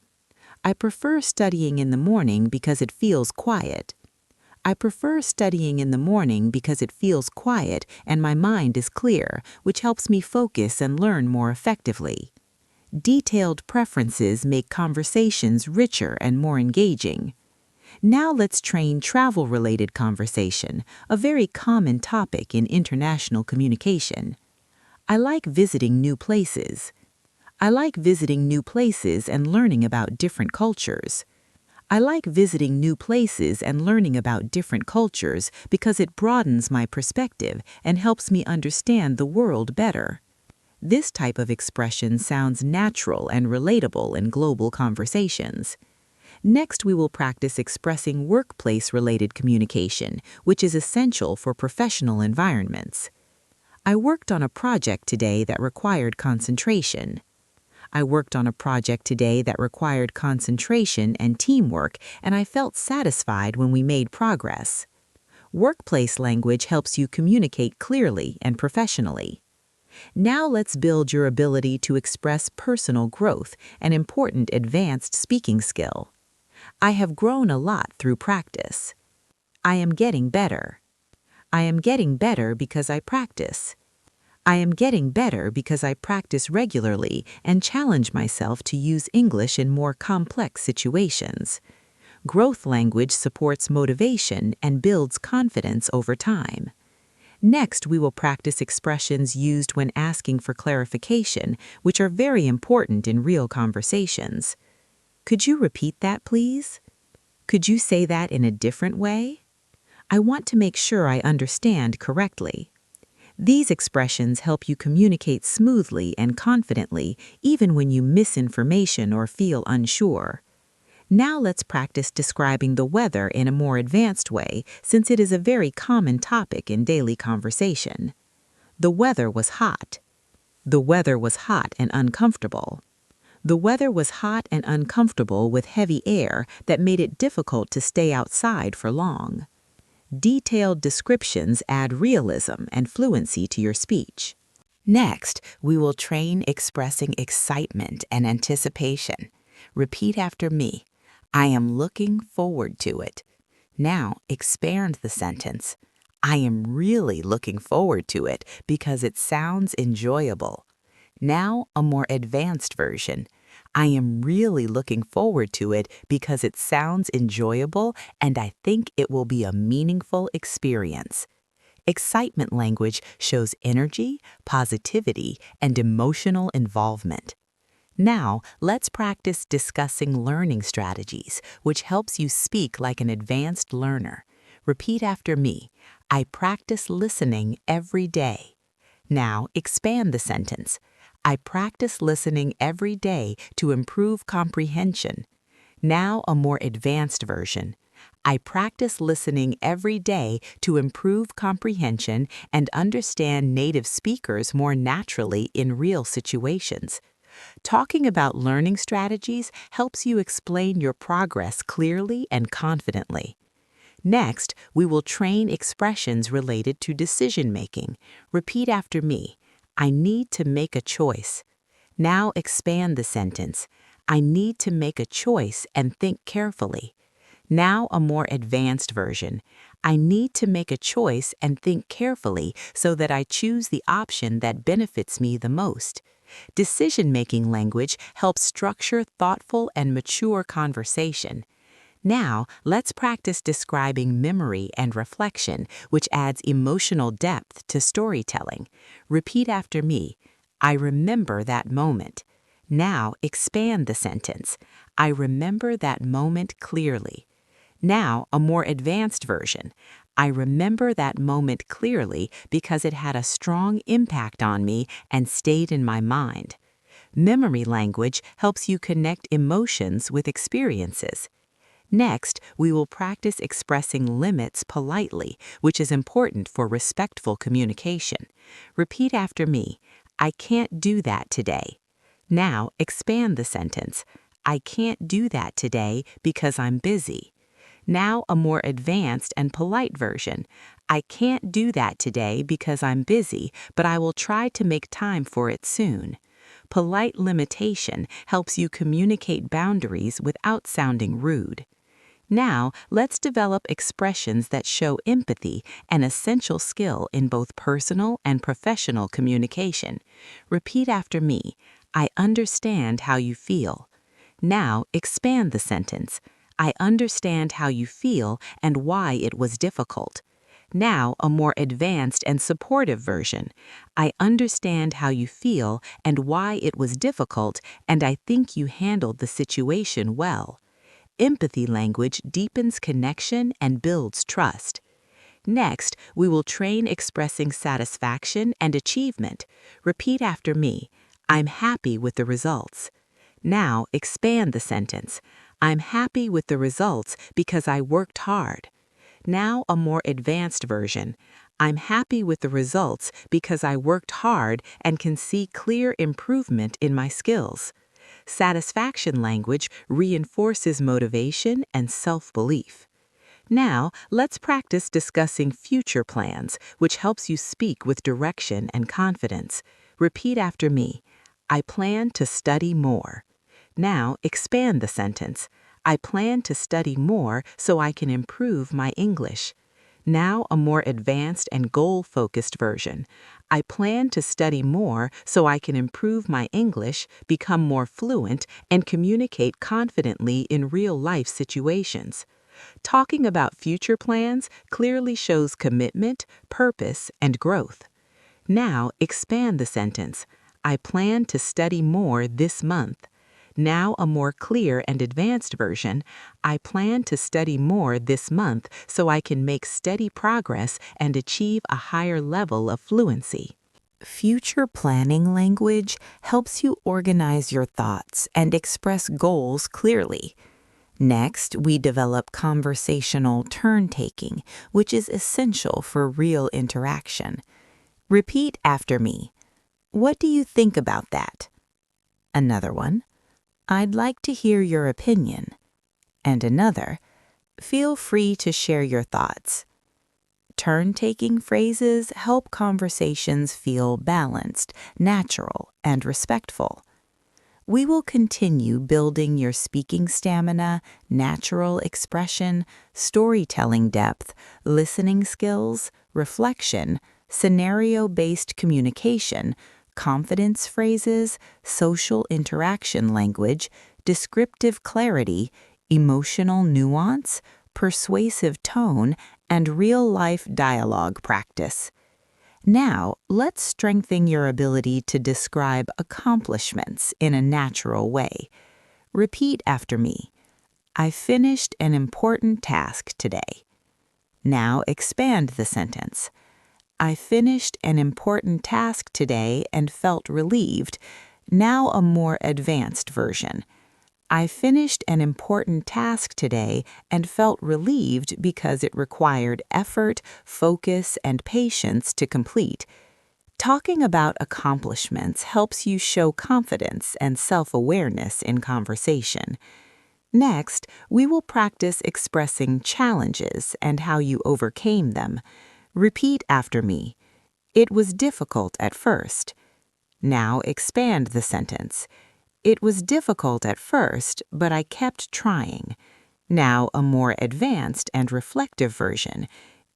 A: I prefer studying in the morning because it feels quiet. I prefer studying in the morning because it feels quiet and my mind is clear, which helps me focus and learn more effectively. Detailed preferences make conversations richer and more engaging. Now let's train travel-related conversation, a very common topic in international communication. I like visiting new places. I like visiting new places and learning about different cultures. I like visiting new places and learning about different cultures because it broadens my perspective and helps me understand the world better. This type of expression sounds natural and relatable in global conversations. Next, we will practice expressing workplace-related communication, which is essential for professional environments. I worked on a project today that required concentration. I worked on a project today that required concentration and teamwork, and I felt satisfied when we made progress. Workplace language helps you communicate clearly and professionally. Now let's build your ability to express personal growth, an important advanced speaking skill. I have grown a lot through practice. I am getting better. I am getting better because I practice. I am getting better because I practice regularly and challenge myself to use English in more complex situations. Growth language supports motivation and builds confidence over time. Next, we will practice expressions used when asking for clarification, which are very important in real conversations. Could you repeat that, please? Could you say that in a different way? I want to make sure I understand correctly. These expressions help you communicate smoothly and confidently, even when you miss information or feel unsure. Now let's practice describing the weather in a more advanced way, since it is a very common topic in daily conversation. The weather was hot. The weather was hot and uncomfortable. The weather was hot and uncomfortable with heavy air that made it difficult to stay outside for long. Detailed descriptions add realism and fluency to your speech. Next, we will train expressing excitement and anticipation. Repeat after me. I am looking forward to it. Now, expand the sentence. I am really looking forward to it because it sounds enjoyable. Now, a more advanced version. I am really looking forward to it because it sounds enjoyable and I think it will be a meaningful experience. Excitement language shows energy, positivity, and emotional involvement. Now, let's practice discussing learning strategies, which helps you speak like an advanced learner. Repeat after me. I practice listening every day. Now, expand the sentence. I practice listening every day to improve comprehension. Now, a more advanced version. I practice listening every day to improve comprehension and understand native speakers more naturally in real situations. Talking about learning strategies helps you explain your progress clearly and confidently. Next, we will train expressions related to decision-making. Repeat after me. I need to make a choice. Now expand the sentence. I need to make a choice and think carefully. Now a more advanced version. I need to make a choice and think carefully so that I choose the option that benefits me the most. Decision-making language helps structure thoughtful and mature conversation. Now, let's practice describing memory and reflection, which adds emotional depth to storytelling. Repeat after me. I remember that moment. Now, expand the sentence. I remember that moment clearly. Now, a more advanced version. I remember that moment clearly because it had a strong impact on me and stayed in my mind. Memory language helps you connect emotions with experiences. Next, we will practice expressing limits politely, which is important for respectful communication. Repeat after me. I can't do that today. Now, expand the sentence. I can't do that today because I'm busy. Now a more advanced and polite version. I can't do that today because I'm busy, but I will try to make time for it soon. Polite limitation helps you communicate boundaries without sounding rude. Now, let's develop expressions that show empathy, an essential skill in both personal and professional communication. Repeat after me. I understand how you feel. Now, expand the sentence. I understand how you feel and why it was difficult. Now, a more advanced and supportive version. I understand how you feel and why it was difficult, and I think you handled the situation well. Empathy language deepens connection and builds trust. Next, we will train expressing satisfaction and achievement. Repeat after me. I'm happy with the results. Now, expand the sentence. I'm happy with the results because I worked hard. Now a more advanced version. I'm happy with the results because I worked hard and can see clear improvement in my skills. Satisfaction language reinforces motivation and self-belief. Now, let's practice discussing future plans, which helps you speak with direction and confidence. Repeat after me. I plan to study more. Now, expand the sentence. I plan to study more so I can improve my English. Now, a more advanced and goal-focused version. I plan to study more so I can improve my English, become more fluent, and communicate confidently in real-life situations. Talking about future plans clearly shows commitment, purpose, and growth. Now, expand the sentence. I plan to study more this month.
B: Now a more clear and advanced version. I plan to study more this month so I can make steady progress and achieve a higher level of fluency.
A: Future planning language helps you organize your thoughts and express goals clearly. Next, we develop conversational turn-taking, which is essential for real interaction. Repeat after me. What do you think about that? Another one. I'd like to hear your opinion. And another. Feel free to share your thoughts. Turn-taking phrases help conversations feel balanced, natural, and respectful. We will continue building your speaking stamina, natural expression, storytelling depth, listening skills, reflection, scenario-based communication, confidence phrases, social interaction language, descriptive clarity, emotional nuance, persuasive tone, and real-life dialogue practice. Now, let's strengthen your ability to describe accomplishments in a natural way. Repeat after me. I finished an important task today. Now expand the sentence. I finished an important task today and felt relieved. Now a more advanced version. I finished an important task today and felt relieved because it required effort, focus, and patience to complete. Talking about accomplishments helps you show confidence and self-awareness in conversation. Next, we will practice expressing challenges and how you overcame them. Repeat after me. It was difficult at first. Now expand the sentence. It was difficult at first, but I kept trying. Now a more advanced and reflective version.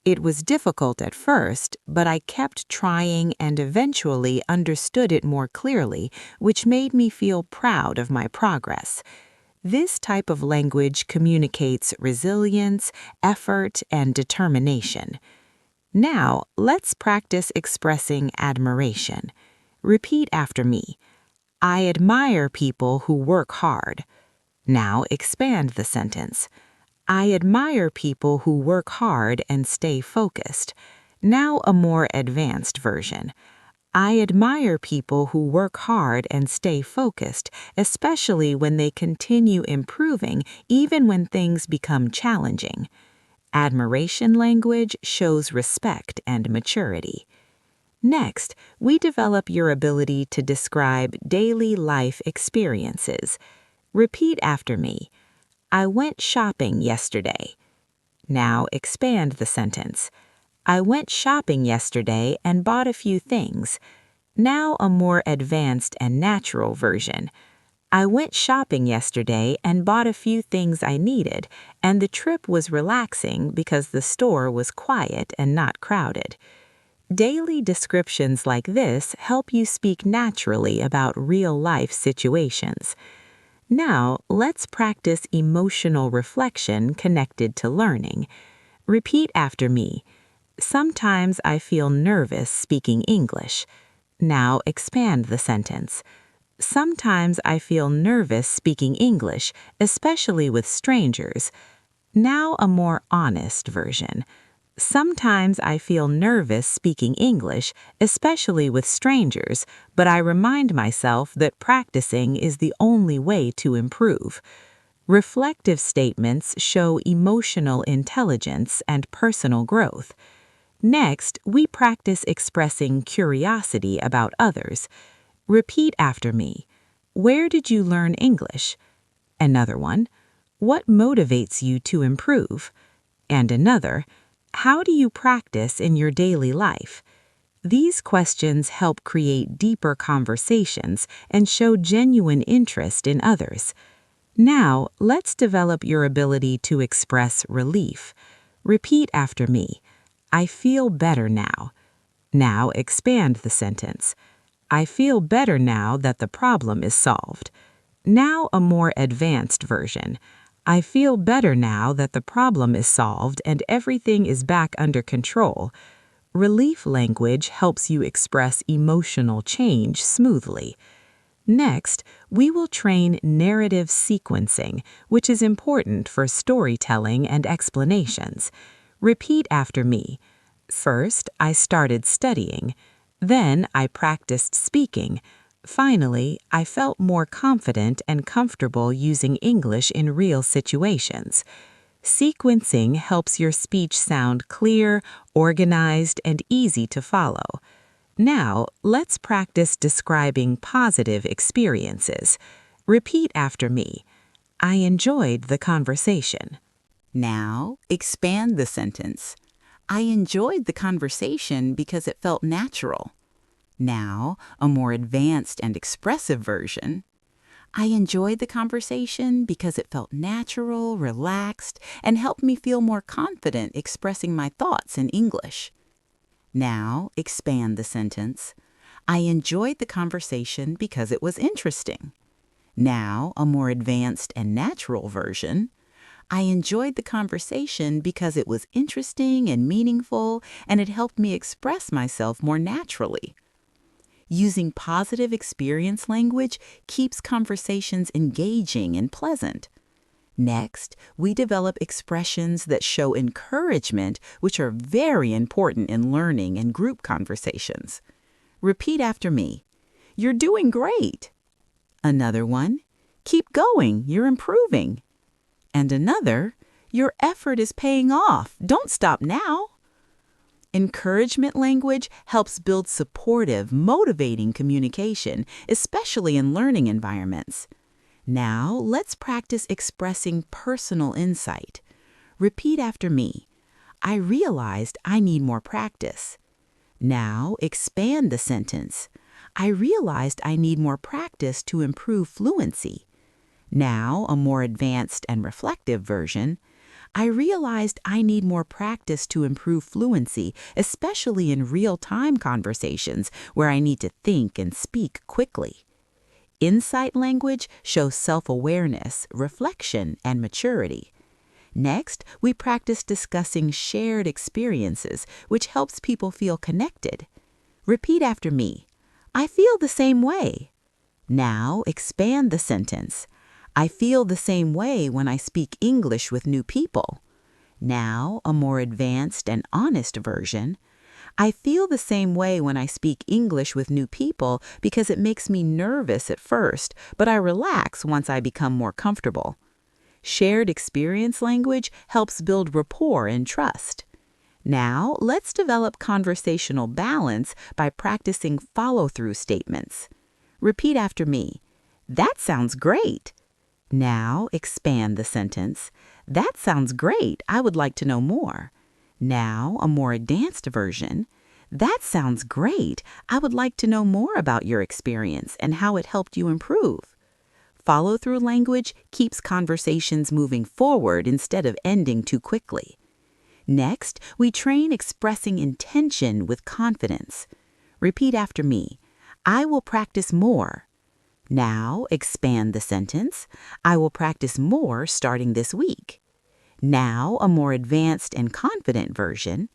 A: It was difficult at first, but I kept trying and eventually understood it more clearly, which made me feel proud of my progress. This type of language communicates resilience, effort, and determination. Now, let's practice expressing admiration. Repeat after me. I admire people who work hard. Now expand the sentence. I admire people who work hard and stay focused. Now a more advanced version. I admire people who work hard and stay focused, especially when they continue improving even when things become challenging. Admiration language shows respect and maturity. Next, we develop your ability to describe daily life experiences. Repeat after me. I went shopping yesterday. Now expand the sentence. I went shopping yesterday and bought a few things. Now a more advanced and natural version. I went shopping yesterday and bought a few things I needed, and the trip was relaxing because the store was quiet and not crowded. Daily descriptions like this help you speak naturally about real-life situations. Now, let's practice emotional reflection connected to learning. Repeat after me. Sometimes I feel nervous speaking English. Now expand the sentence. Sometimes I feel nervous speaking English, especially with strangers. Now a more honest version. Sometimes I feel nervous speaking English, especially with strangers, but I remind myself that practicing is the only way to improve. Reflective statements show emotional intelligence and personal growth. Next, we practice expressing curiosity about others. Repeat after me. Where did you learn English? Another one. What motivates you to improve? And another. How do you practice in your daily life? These questions help create deeper conversations and show genuine interest in others. Now, let's develop your ability to express relief. Repeat after me. I feel better now. Now expand the sentence. I feel better now that the problem is solved. Now a more advanced version. I feel better now that the problem is solved and everything is back under control. Relief language helps you express emotional change smoothly.
B: Next, we will train narrative sequencing, which is important for storytelling and explanations. Repeat after me. First, I started studying. Then, I practiced speaking. Finally, I felt more confident and comfortable using English in real situations. Sequencing helps your speech sound clear, organized, and easy to follow. Now, let's practice describing positive experiences. Repeat after me. I enjoyed the conversation.
A: Now, expand the sentence. I enjoyed the conversation because it felt natural. Now, a more advanced and expressive version. I enjoyed the conversation because it felt natural, relaxed, and helped me feel more confident expressing my thoughts in English. Now, expand the sentence. I enjoyed the conversation because it was interesting. Now, a more advanced and natural version. I enjoyed the conversation because it was interesting and meaningful, and it helped me express myself more naturally. Using positive experience language keeps conversations engaging and pleasant. Next, we develop expressions that show encouragement, which are very important in learning and group conversations. Repeat after me. You're doing great. Another one. Keep going, you're improving. And another. Your effort is paying off. Don't stop now. Encouragement language helps build supportive, motivating communication, especially in learning environments. Now, let's practice expressing personal insight. Repeat after me. I realized I need more practice. Now, expand the sentence. I realized I need more practice to improve fluency. Now, a more advanced and reflective version. I realized I need more practice to improve fluency, especially in real-time conversations where I need to think and speak quickly. Insight language shows self-awareness, reflection, and maturity. Next, we practice discussing shared experiences, which helps people feel connected. Repeat after me. I feel the same way. Now, expand the sentence. I feel the same way when I speak English with new people. Now, a more advanced and honest version. I feel the same way when I speak English with new people because it makes me nervous at first, but I relax once I become more comfortable. Shared experience language helps build rapport and trust. Now, let's develop conversational balance by practicing follow-through statements. Repeat after me. That sounds great. Now, expand the sentence. That sounds great. I would like to know more. Now, a more advanced version. That sounds great. I would like to know more about your experience and how it helped you improve. Follow-through language keeps conversations moving forward instead of ending too quickly. Next, we train expressing intention with confidence. Repeat after me. I will practice more. Now, expand the sentence. I will practice more starting this week. Now, a more advanced and confident version.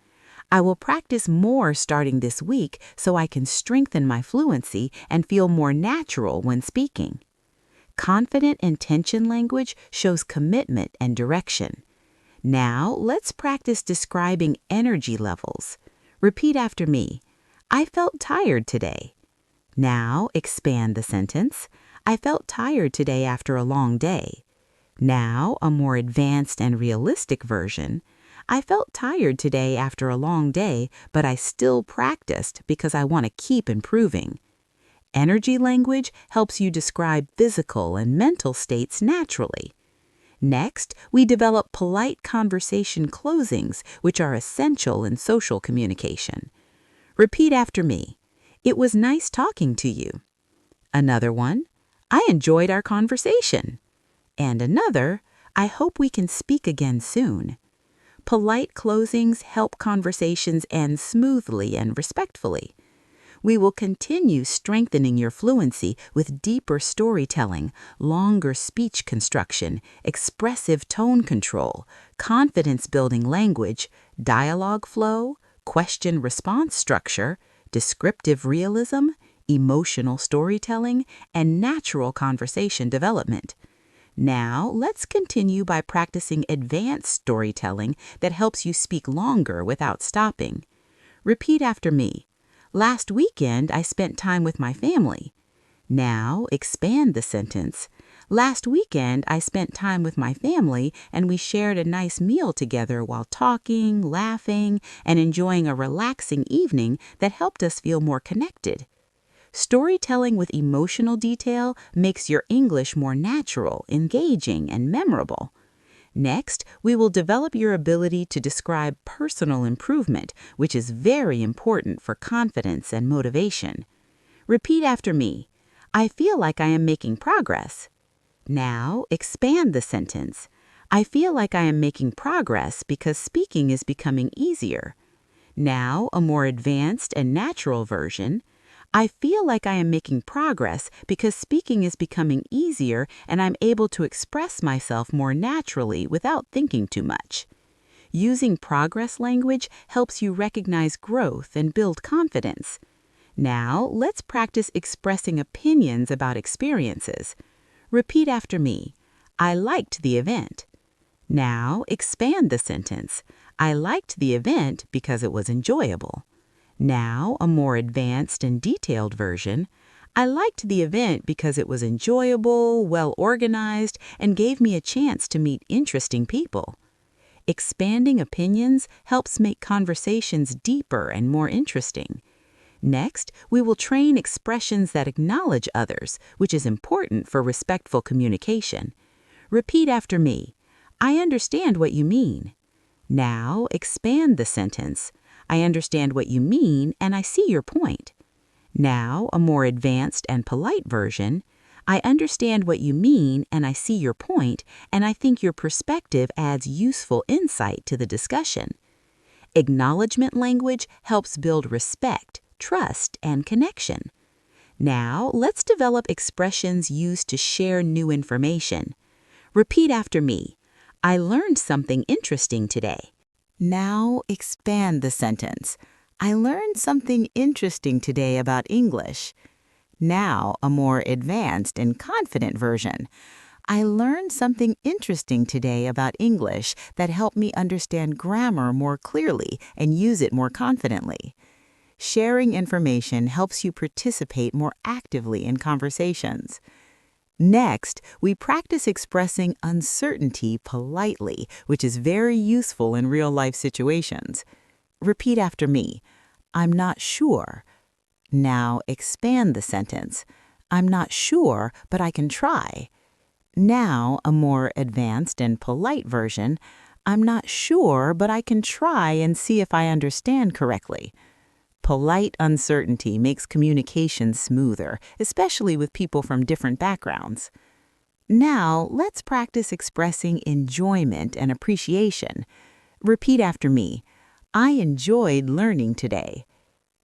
A: I will practice more starting this week so I can strengthen my fluency and feel more natural when speaking. Confident intention language shows commitment and direction. Now, let's practice describing energy levels. Repeat after me. I felt tired today. Now, expand the sentence. I felt tired today after a long day. Now, a more advanced and realistic version. I felt tired today after a long day, but I still practiced because I want to keep improving. Energy language helps you describe physical and mental states naturally. Next, we develop polite conversation closings, which are essential in social communication. Repeat after me. It was nice talking to you. Another one. I enjoyed our conversation. And another. I hope we can speak again soon. Polite closings help conversations end smoothly and respectfully. We will continue strengthening your fluency with deeper storytelling, longer speech construction, expressive tone control, confidence-building language, dialogue flow, question-response structure, descriptive realism,
B: emotional storytelling, and natural conversation development. Now, let's continue by practicing advanced storytelling that helps you speak longer without stopping. Repeat after me. Last weekend, I spent time with my family. Now, expand the sentence. Last weekend, I spent time with my family and we shared a nice meal together while talking, laughing, and enjoying a relaxing evening that helped us feel more connected. Storytelling with emotional detail makes your English more natural, engaging, and memorable. Next, we will develop your ability to describe personal improvement, which is very important for confidence and motivation. Repeat after me. I feel like I am making progress. Now, expand the sentence. I feel like I am making progress because speaking is becoming easier. Now, a more advanced and natural version. I feel like I am making progress because speaking is becoming easier and I'm able to express myself more naturally without thinking too much. Using progress language helps you recognize growth and build confidence. Now, let's practice expressing opinions about experiences. Repeat after me. I liked the event. Now, expand the sentence. I liked the event because it was enjoyable. Now, a more advanced and detailed version. I liked the event because it was enjoyable, well-organized, and gave me a chance to meet interesting people. Expanding opinions helps make conversations deeper and more interesting. Next, we will train expressions that acknowledge others, which is important for respectful communication. Repeat after me. I understand what you mean. Now, expand the sentence. I understand what you mean and I see your point. Now, a more advanced and polite version. I understand what you mean and I see your point, and I think your perspective adds useful insight to the discussion. Acknowledgement language helps build respect, trust, and connection. Now, let's develop expressions used to share new information. Repeat after me. I learned something interesting today. Now, expand the sentence. I learned something interesting today about English. Now, a more advanced and confident version. I learned something interesting today about English that helped me understand grammar more clearly and use it more confidently. Sharing information helps you participate more actively in conversations. Next, we practice expressing uncertainty politely, which is very useful in real-life situations. Repeat after me. I'm not sure. Now, expand the sentence. I'm not sure, but I can try. Now, a more advanced and polite version. I'm not sure, but I can try and see if I understand correctly. Polite uncertainty makes communication smoother, especially with people from different backgrounds. Now, let's practice expressing enjoyment and appreciation. Repeat after me. I enjoyed learning today.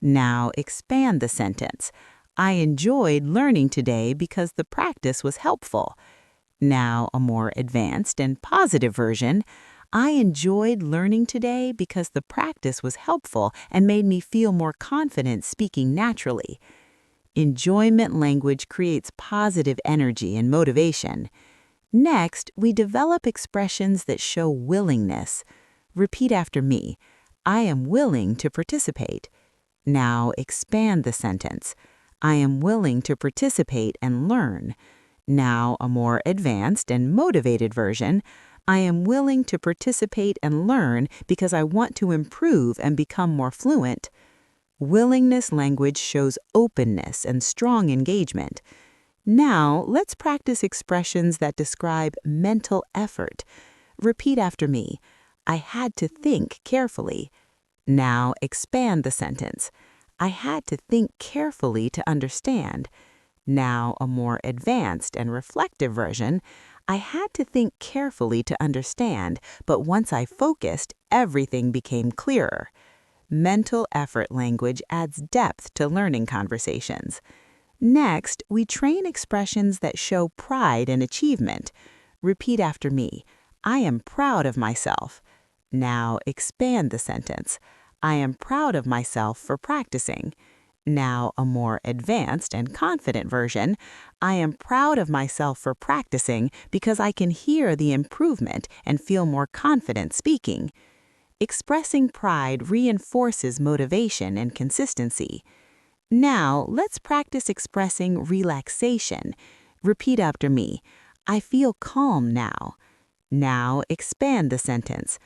B: Now, expand the sentence. I enjoyed learning today because the practice was helpful. Now, a more advanced and positive version. I enjoyed learning today because the practice was helpful and made me feel more confident speaking naturally. Enjoyment language creates positive energy and motivation. Next, we develop expressions that show willingness. Repeat after me. I am willing to participate. Now, expand the sentence. I am willing to participate and learn. Now, a more advanced and motivated version. I am willing to participate and learn because I want to improve and become more fluent. Willingness language shows openness and strong engagement. Now, let's practice expressions that describe mental effort. Repeat after me. I had to think carefully. Now, expand the sentence. I had to think carefully to understand. Now, a more advanced and reflective version. I had to think carefully to understand, but once I focused, everything became clearer. Mental effort language adds depth to learning conversations. Next, we train expressions that show pride and achievement. Repeat after me. I am proud of myself. Now, expand the sentence. I am proud of myself for practicing. Now, a more advanced and confident version, I am proud of myself for practicing because I can hear the improvement and feel more confident speaking. Expressing pride reinforces motivation and consistency. Now, let's practice expressing relaxation. Repeat after me. I feel calm now. Now, expand the sentence.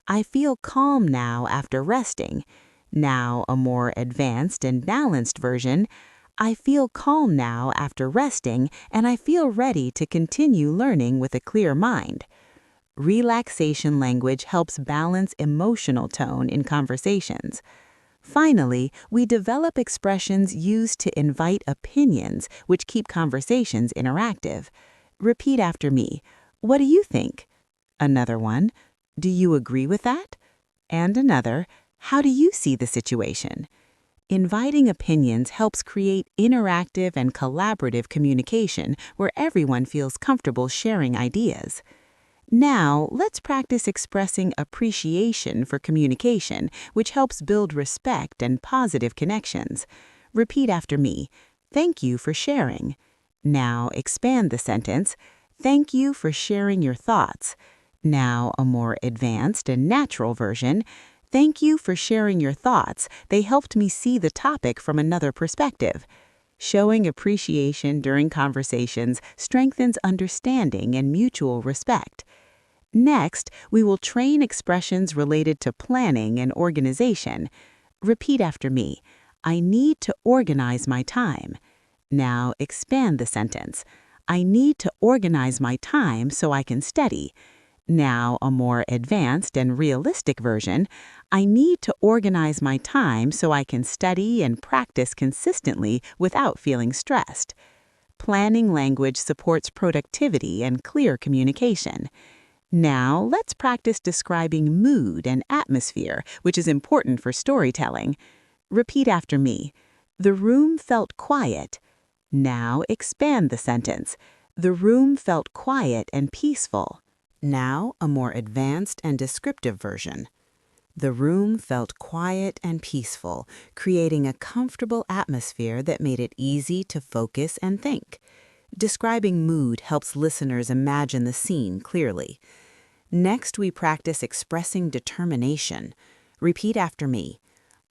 B: I feel calm now after resting. Now, a more advanced and balanced version. I feel calm now after resting, and I feel ready to continue learning with a clear mind. Relaxation language helps balance emotional tone in conversations. Finally, we develop expressions used to invite opinions, which keep conversations interactive. Repeat after me. What do you think? Another one. Do you agree with that? And another. How do you see the situation? Inviting opinions helps create interactive and collaborative communication where everyone feels comfortable sharing ideas. Now, let's practice expressing appreciation for communication, which helps build respect and positive connections. Repeat after me. Thank you for sharing. Now, expand the sentence. Thank you for sharing your thoughts. Now, a more advanced and natural version. Thank you for sharing your thoughts. They helped me see the topic from another perspective. Showing appreciation during conversations strengthens understanding and mutual respect. Next, we will train expressions related to planning and organization. Repeat after me. I need to organize my time. Now, expand the sentence. I need to organize my time so I can study. Now, a more advanced and realistic version. I need to organize my time so I can study and practice consistently without feeling stressed. Planning language supports productivity and clear communication. Now, let's practice describing mood and atmosphere, which is important for storytelling. Repeat after me. The room felt quiet. Now, expand the sentence. The room felt quiet and peaceful. Now, a more advanced and descriptive version. The room felt quiet and peaceful, creating a comfortable atmosphere that made it easy to focus and think. Describing mood helps listeners imagine the scene clearly. Next, we practice expressing determination. Repeat after me.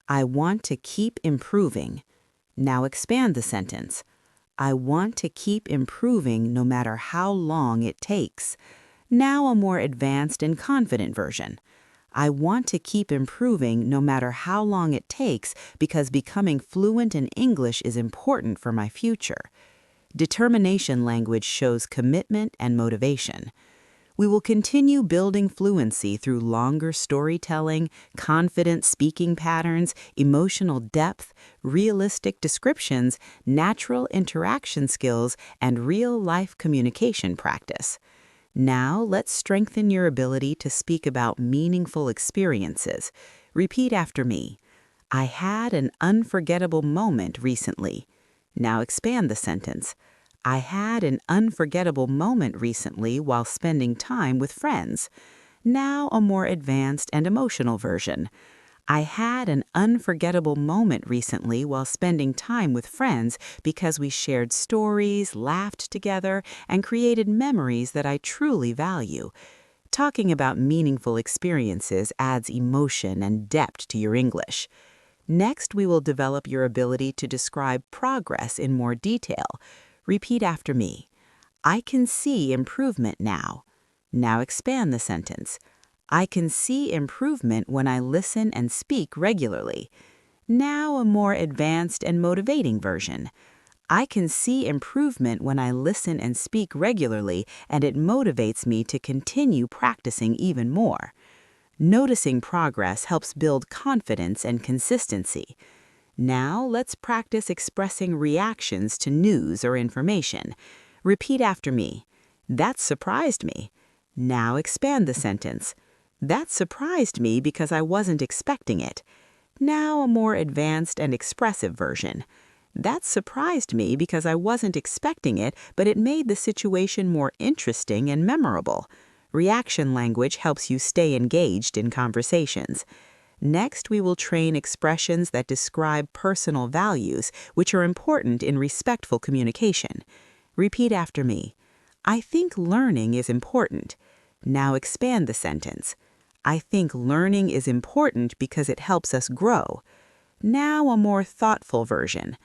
B: I want to keep improving. Now expand the sentence. I want to keep improving no matter how long it takes. Now a more advanced and confident version. I want to keep improving no matter how long it takes because becoming fluent in English is important for my future. Determination language shows commitment and motivation. We will continue building fluency through longer storytelling, confident speaking patterns, emotional depth, realistic descriptions, natural interaction skills, and real-life communication practice. Now, let's strengthen your ability to speak about meaningful experiences. Repeat after me. I had an unforgettable moment recently. Now expand the sentence. I had an unforgettable moment recently while spending time with friends. Now a more advanced and emotional version. I had an unforgettable moment recently while spending time with friends because we shared stories, laughed together, and created memories that I truly value. Talking about meaningful experiences adds emotion and depth to your English. Next, we will develop your ability to describe progress in more detail. Repeat after me. I can see improvement now. Now expand the sentence. I can see improvement when I listen and speak regularly. Now a more advanced and motivating version. I can see improvement when I listen and speak regularly, and it motivates me to continue practicing even more. Noticing progress helps build confidence and consistency. Now, let's practice expressing reactions to news or information. Repeat after me. That surprised me. Now expand the sentence. That surprised me because I wasn't expecting it. Now a more advanced and expressive version. That surprised me because I wasn't expecting it, but it made the situation more interesting and memorable. Reaction language helps you stay engaged in conversations. Next, we will train expressions that describe personal values, which are important in respectful communication. Repeat after me. I think learning is important. Now expand the sentence. I think learning is important because it helps us grow. Now a more thoughtful version.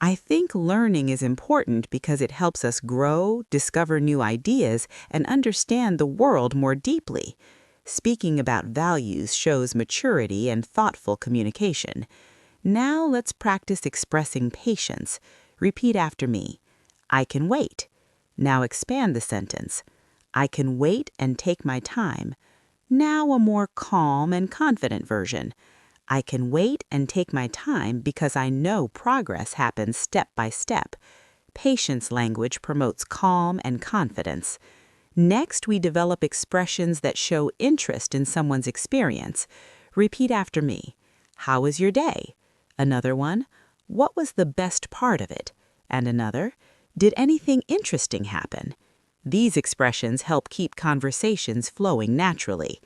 B: I think learning is important because it helps us grow, discover new ideas, and understand the world more deeply. Speaking about values shows maturity and thoughtful communication. Now let's practice expressing patience. Repeat after me. I can wait. Now expand the sentence. I can wait and take my time. Now a more calm and confident version. I can wait and take my time because I know progress happens step by step. Patience language promotes calm and confidence. Next, we develop expressions that show interest in someone's experience. Repeat after me. How was your day? Another one. What was the best part of it? And another. Did anything interesting happen? These expressions help keep conversations flowing naturally.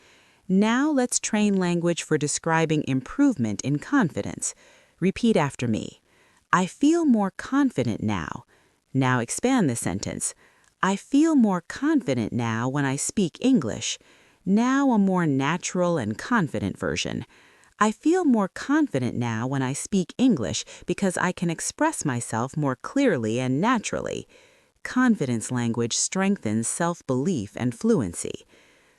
B: Now let's train language for describing improvement in confidence. Repeat after me. I feel more confident now. Now expand the sentence. I feel more confident now when I speak English. Now a more natural and confident version. I feel more confident now when I speak English because I can express myself more clearly and naturally. Confidence language strengthens self-belief and fluency.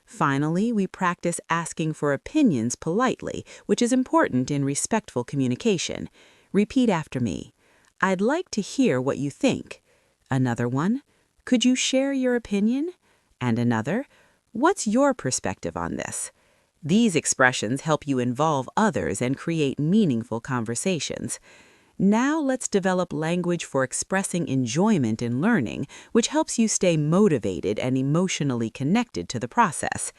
B: Finally, we practice asking for opinions politely, which is important in respectful communication. Repeat after me. I'd like to hear what you think. Another one. Could you share your opinion? And another. What's your perspective on this? These expressions help you involve others and create meaningful conversations. Now let's develop language for expressing enjoyment in learning, which helps you stay motivated and emotionally connected to the process.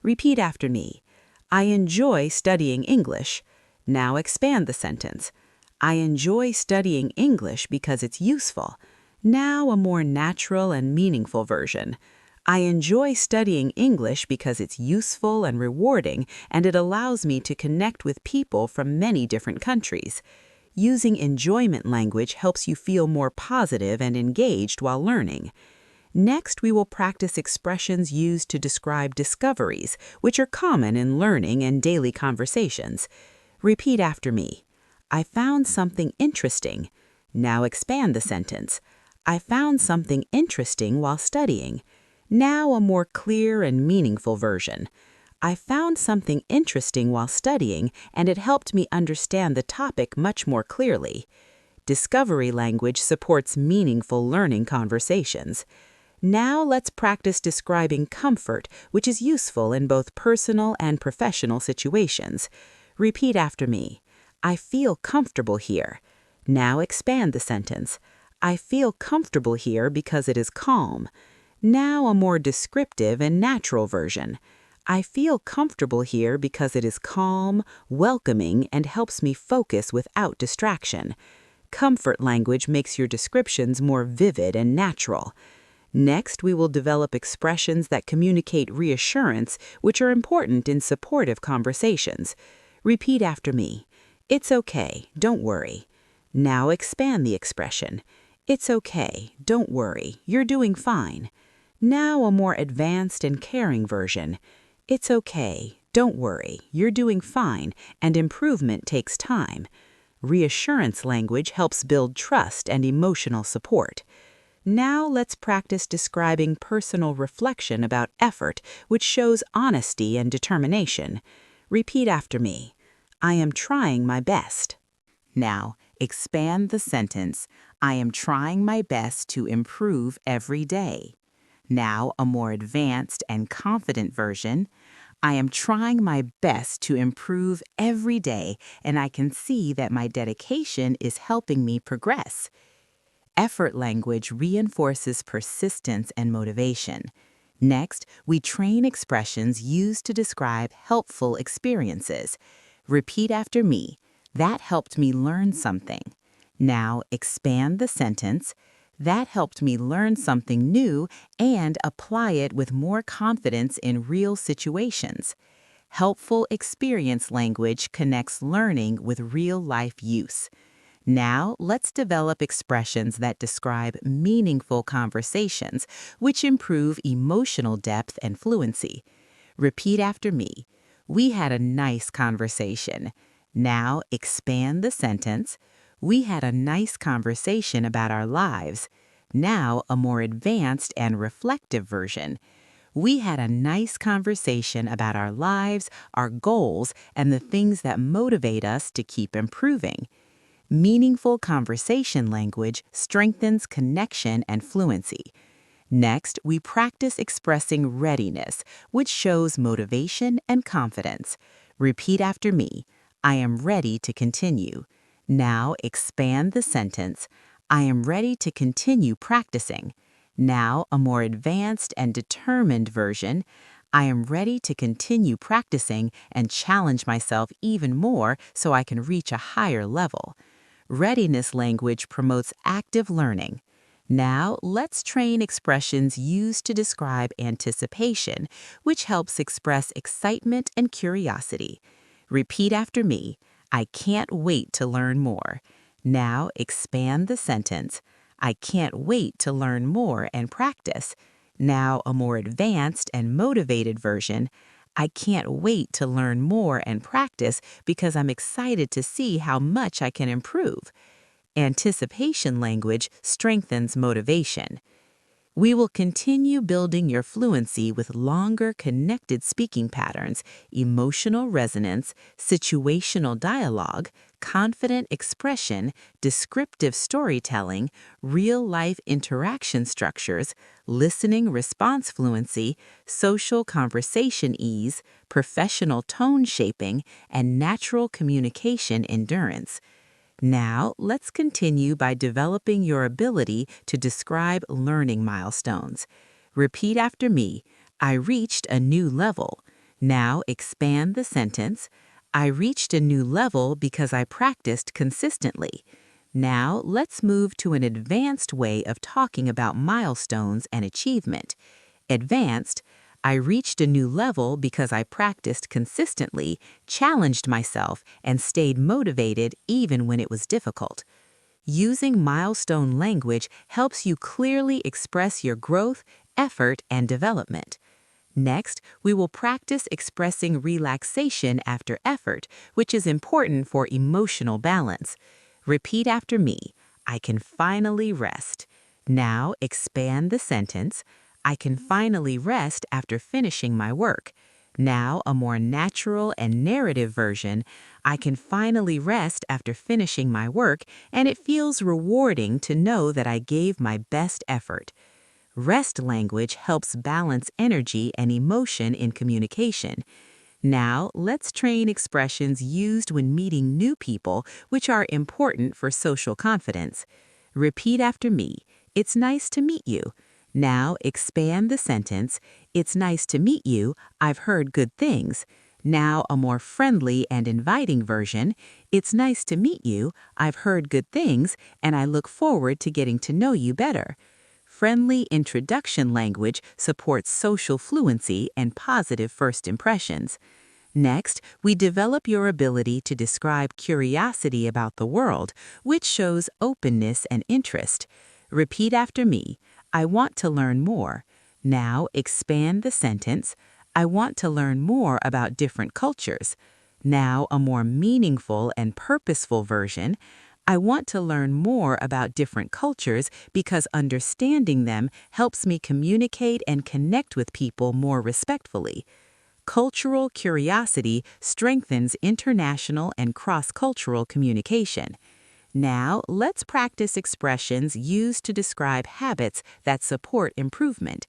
B: Repeat after me. I enjoy studying English. Now expand the sentence. I enjoy studying English because it's useful. Now a more natural and meaningful version. I enjoy studying English because it's useful and rewarding, and it allows me to connect with people from many different countries. Using enjoyment language helps you feel more positive and engaged while learning. Next, we will practice expressions used to describe discoveries, which are common in learning and daily conversations. Repeat after me. I found something interesting. Now expand the sentence. I found something interesting while studying. Now a more clear and meaningful version. I found something interesting while studying, and it helped me understand the topic much more clearly. Discovery language supports meaningful learning conversations. Now let's practice describing comfort, which is useful in both personal and professional situations. Repeat after me. I feel comfortable here. Now expand the sentence. I feel comfortable here because it is calm. Now a more descriptive and natural version. I feel comfortable here because it is calm, welcoming, and helps me focus without distraction. Comfort language makes your descriptions more vivid and natural. Next, we will develop expressions that communicate reassurance, which are important in supportive conversations. Repeat after me. It's okay, don't worry. Now expand the expression. It's okay, don't worry, you're doing fine. Now a more advanced and caring version. It's okay, don't worry, you're doing fine, and improvement takes time. Reassurance language helps build trust and emotional support. Now let's practice describing personal reflection about effort, which shows honesty and determination. Repeat after me. I am trying my best. Now, expand the sentence. I am trying my best to improve every day. Now, a more advanced and confident version. I am trying my best to improve every day, and I can see that my dedication is helping me progress. Effort language reinforces persistence and motivation. Next, we train expressions used to describe helpful experiences. Repeat after me. That helped me learn something. Now, expand the sentence. That helped me learn something new and apply it with more confidence in real situations. Helpful experience language connects learning with real-life use. Now, let's develop expressions that describe meaningful conversations, which improve emotional depth and fluency. Repeat after me. We had a nice conversation. Now, expand the sentence. We had a nice conversation about our lives. Now, a more advanced and reflective version. We had a nice conversation about our lives, our goals, and the things that motivate us to keep improving. Meaningful conversation language strengthens connection and fluency. Next, we practice expressing readiness, which shows motivation and confidence. Repeat after me. I am ready to continue. Now, expand the sentence. I am ready to continue practicing. Now, a more advanced and determined version. I am ready to continue practicing and challenge myself even more so I can reach a higher level. Readiness language promotes active learning. Now, let's train expressions used to describe anticipation, which helps express excitement and curiosity. Repeat after me. I can't wait to learn more. Now, expand the sentence. I can't wait to learn more and practice. Now, a more advanced and motivated version. I can't wait to learn more and practice because I'm excited to see how much I can improve. Anticipation language strengthens motivation. We will continue building your fluency with longer connected speaking patterns, emotional resonance, situational dialogue, confident expression, descriptive storytelling, real-life interaction structures, listening response fluency, social conversation ease, professional tone shaping, and natural communication endurance. Now, let's continue by developing your ability to describe learning milestones. Repeat after me. I reached a new level. Now, expand the sentence. I reached a new level because I practiced consistently. Now, let's move to an advanced way of talking about milestones and achievement. Advanced. I reached a new level because I practiced consistently, challenged myself, and stayed motivated even when it was difficult. Using milestone language helps you clearly express your growth, effort, and development. Next, we will practice expressing relaxation after effort, which is important for emotional balance. Repeat after me. I can finally rest. Now, expand the sentence. I can finally rest after finishing my work. Now, a more natural and narrative version. I can finally rest after finishing my work, and it feels rewarding to know that I gave my best effort. Rest language helps balance energy and emotion in communication. Now, let's train expressions used when meeting new people, which are important for social confidence. Repeat after me. It's nice to meet you. Now, expand the sentence. It's nice to meet you. I've heard good things. Now, a more friendly and inviting version. It's nice to meet you. I've heard good things, and I look forward to getting to know you better. Friendly introduction language supports social fluency and positive first impressions. Next, we develop your ability to describe curiosity about the world, which shows openness and interest. Repeat after me. I want to learn more. Now, expand the sentence. I want to learn more about different cultures. Now, a more meaningful and purposeful version. I want to learn more about different cultures because understanding them helps me communicate and connect with people more respectfully. Cultural curiosity strengthens international and cross-cultural communication. Now, let's practice expressions used to describe habits that support improvement.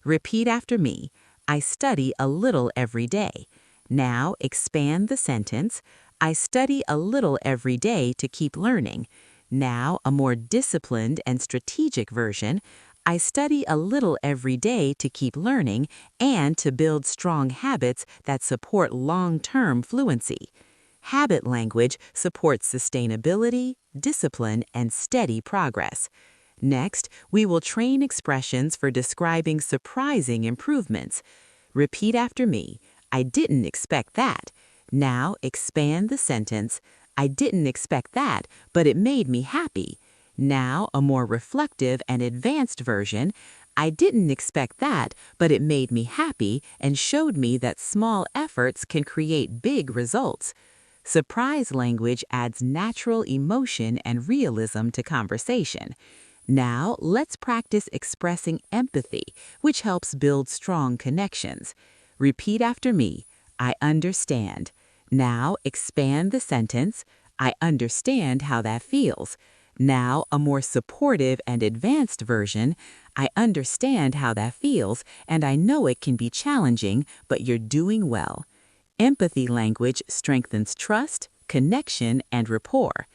B: Repeat after me. I study a little every day. Now, expand the sentence. I study a little every day to keep learning. Now, a more disciplined and strategic version. I study a little every day to keep learning and to build strong habits that support long-term fluency. Habit language supports sustainability, discipline, and steady progress. Next, we will train expressions for describing surprising improvements. Repeat after me. I didn't expect that. Now expand the sentence. I didn't expect that, but it made me happy. Now a more reflective and advanced version. I didn't expect that, but it made me happy and showed me that small efforts can create big results. Surprise language adds natural emotion and realism to conversation. Now, let's practice expressing empathy, which helps build strong connections. Repeat after me. I understand. Now, expand the sentence. I understand how that feels. Now, a more supportive and advanced version. I understand how that feels, and I know it can be challenging, but you're doing well. Empathy language strengthens trust, connection, and rapport.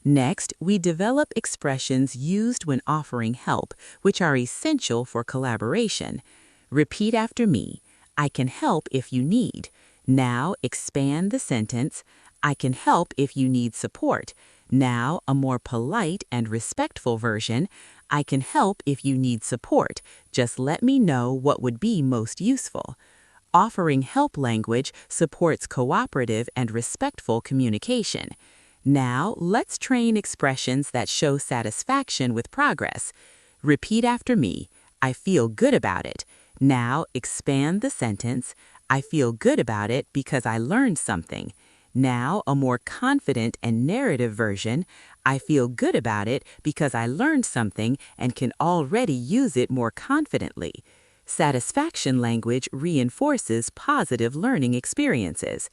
B: Next, we develop expressions used when offering help, which are essential for collaboration. Repeat after me. I can help if you need. Now, expand the sentence. I can help if you need support. Now, a more polite and respectful version. I can help if you need support. Just let me know what would be most useful. Offering help language supports cooperative and respectful communication. Now, let's train expressions that show satisfaction with progress. Repeat after me. I feel good about it. Now, expand the sentence. I feel good about it because I learned something. Now, a more confident and narrative version. I feel good about it because I learned something and can already use it more confidently. Satisfaction language reinforces positive learning experiences.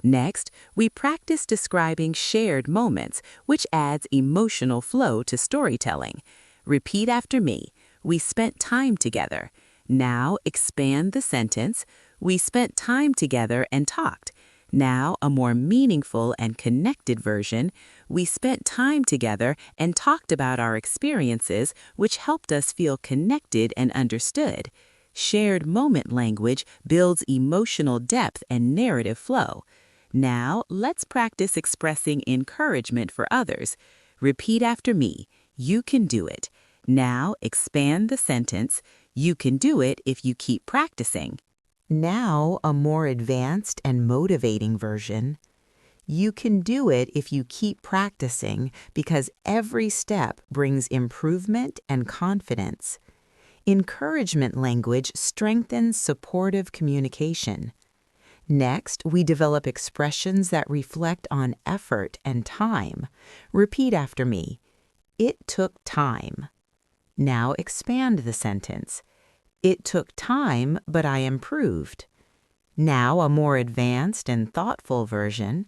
B: Next, we practice describing shared moments, which adds emotional flow to storytelling. Repeat after me. We spent time together. Now expand the sentence. We spent time together and talked. Now a more meaningful and connected version. We spent time together and talked about our experiences, which helped us feel connected and understood. Shared moment language builds emotional depth and narrative flow. Now, let's practice expressing encouragement for others. Repeat after me. You can do it. Now, expand the sentence. You can do it if you keep practicing.
A: Now, a more advanced and motivating version. You can do it if you keep practicing because every step brings improvement and confidence. Encouragement language strengthens supportive communication. Next, we develop expressions that reflect on effort and time. Repeat after me. It took time. Now expand the sentence. It took time, but I improved. Now a more advanced and thoughtful version.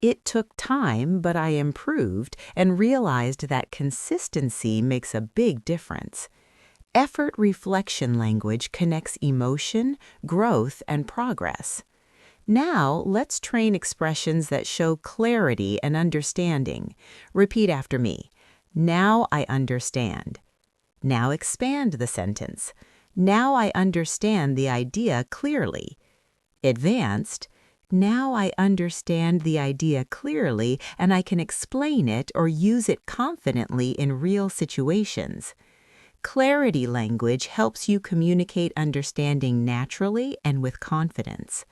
A: It took time, but I improved and realized that consistency makes a big difference. Effort reflection language connects emotion, growth, and progress. Now, let's train expressions that show clarity and understanding. Repeat after me. Now I understand. Now expand the sentence. Now I understand the idea clearly. Advanced. Now I understand the idea clearly and I can explain it or use it confidently in real situations. Clarity language helps you communicate understanding naturally and with confidence.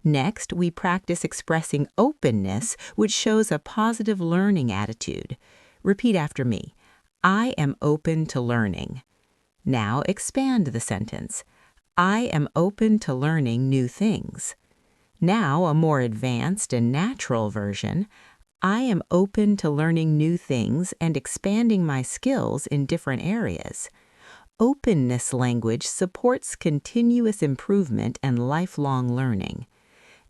A: Next, we practice expressing openness, which shows a positive learning attitude. Repeat after me. I am open to learning. Now expand the sentence. I am open to learning new things. Now a more advanced and natural version. I am open to learning new things and expanding my skills in different areas. Openness language supports continuous improvement and lifelong learning.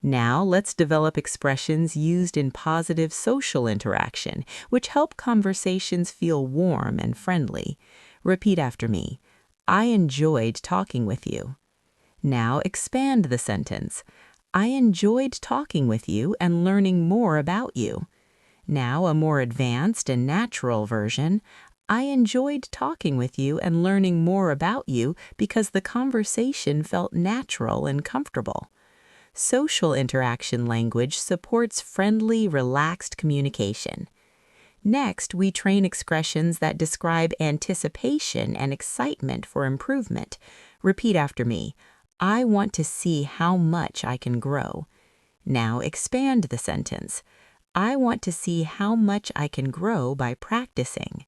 A: Now let's develop expressions used in positive social interaction, which help conversations feel warm and friendly. Repeat after me. I enjoyed talking with you. Now expand the sentence. I enjoyed talking with you and learning more about you. Now a more advanced and natural version. I enjoyed talking with you and learning more about you because the conversation felt natural and comfortable. Social interaction language supports friendly, relaxed communication. Next, we train expressions that describe anticipation and excitement for improvement. Repeat after me. I want to see how much I can grow. Now expand the sentence. I want to see how much I can grow by practicing.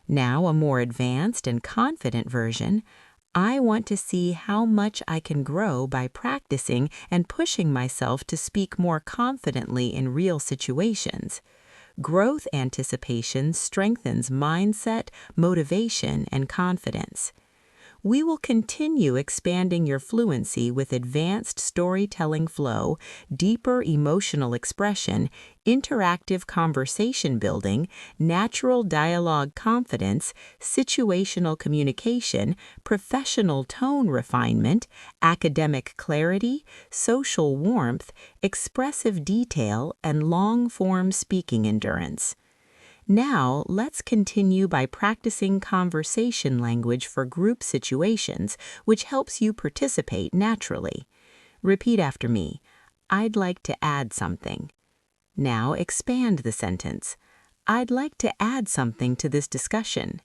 A: Now a more advanced and confident version. I want to see how much I can grow by practicing and pushing myself to speak more confidently in real situations. Growth anticipation strengthens mindset, motivation, and confidence. We will continue expanding your fluency with advanced storytelling flow, deeper emotional expression, interactive conversation building, natural dialogue confidence, situational communication, professional tone refinement, academic clarity, social warmth, expressive detail, and long-form speaking endurance. Now, let's continue by practicing conversation language for group situations, which helps you participate naturally. Repeat after me. I'd like to add something. Now, expand the sentence. I'd like to add something to this discussion.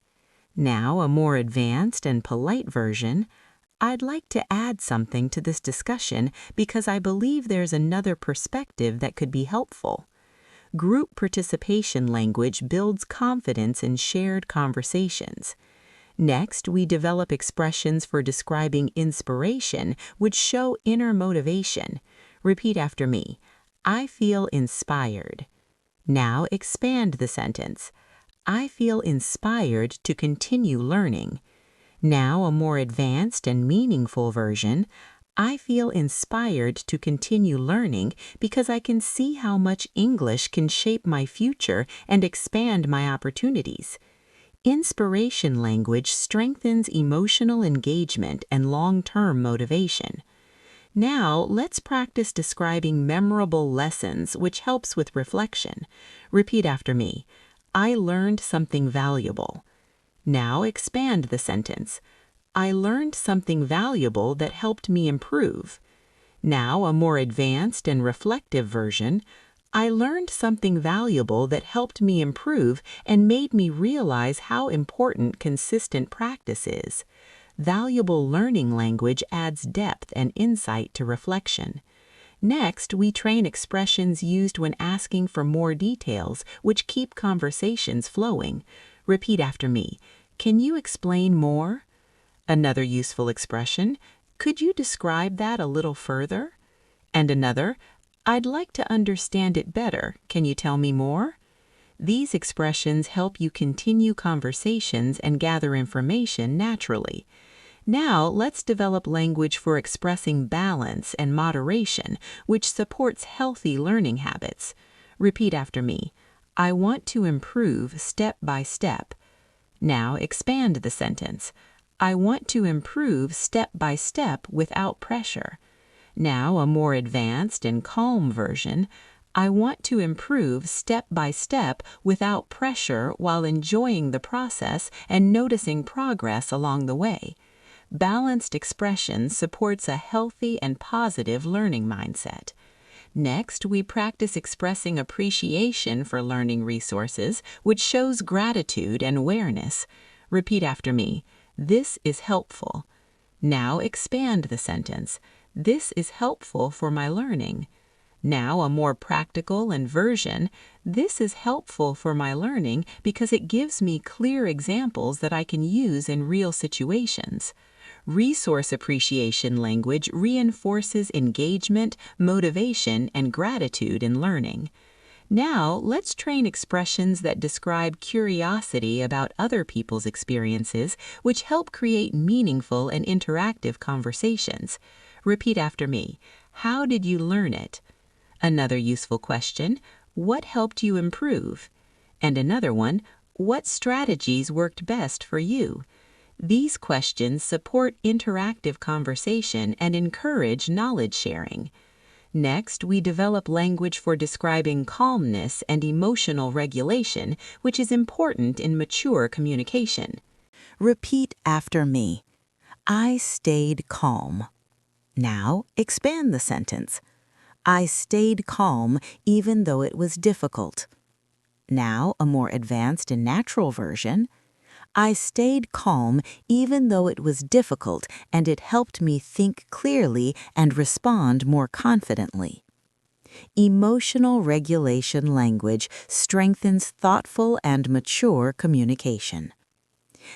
A: Now, a more advanced and polite version. I'd like to add something to this discussion because I believe there's another perspective that could be helpful. Group participation language builds confidence in shared conversations. Next, we develop expressions for describing inspiration, which show inner motivation. Repeat after me. I feel inspired. Now expand the sentence. I feel inspired to continue learning. Now a more advanced and meaningful version. I feel inspired to continue learning because I can see how much English can shape my future and expand my opportunities. Inspiration language strengthens emotional engagement and long-term motivation. Now, let's practice describing memorable lessons, which helps with reflection. Repeat after me. I learned something valuable. Now expand the sentence. I learned something valuable that helped me improve. Now a more advanced and reflective version. I learned something valuable that helped me improve and made me realize how important consistent practice is. Valuable learning language adds depth and insight to reflection. Next, we train expressions used when asking for more details, which keep conversations flowing. Repeat after me. Can you explain more? Another useful expression, could you describe that a little further? And another, I'd like to understand it better. Can you tell me more? These expressions help you continue conversations and gather information naturally. Now, let's develop language for expressing balance and moderation, which supports healthy learning habits. Repeat after me. I want to improve step by step. Now, expand the sentence. I want to improve step by step without pressure. Now, a more advanced and calm version. I want to improve step by step without pressure while enjoying the process and noticing progress along the way. Balanced expression supports a healthy and positive learning mindset. Next, we practice expressing appreciation for learning resources, which shows gratitude and awareness. Repeat after me. This is helpful. Now expand the sentence. This is helpful for my learning. Now a more practical version. This is helpful for my learning because it gives me clear examples that I can use in real situations. Resource appreciation language reinforces engagement, motivation, and gratitude in learning. Now, let's train expressions that describe curiosity about other people's experiences, which help create meaningful and interactive conversations. Repeat after me. How did you learn it? Another useful question. What helped you improve? And another one. What strategies worked best for you? These questions support interactive conversation and encourage knowledge sharing. Next, we develop language for describing calmness and emotional regulation, which is important in mature communication. Repeat after me. I stayed calm. Now, expand the sentence. I stayed calm even though it was difficult. Now, a more advanced and natural version.
B: I stayed calm even though it was difficult, and it helped me think clearly and respond more confidently. Emotional regulation language strengthens thoughtful and mature communication.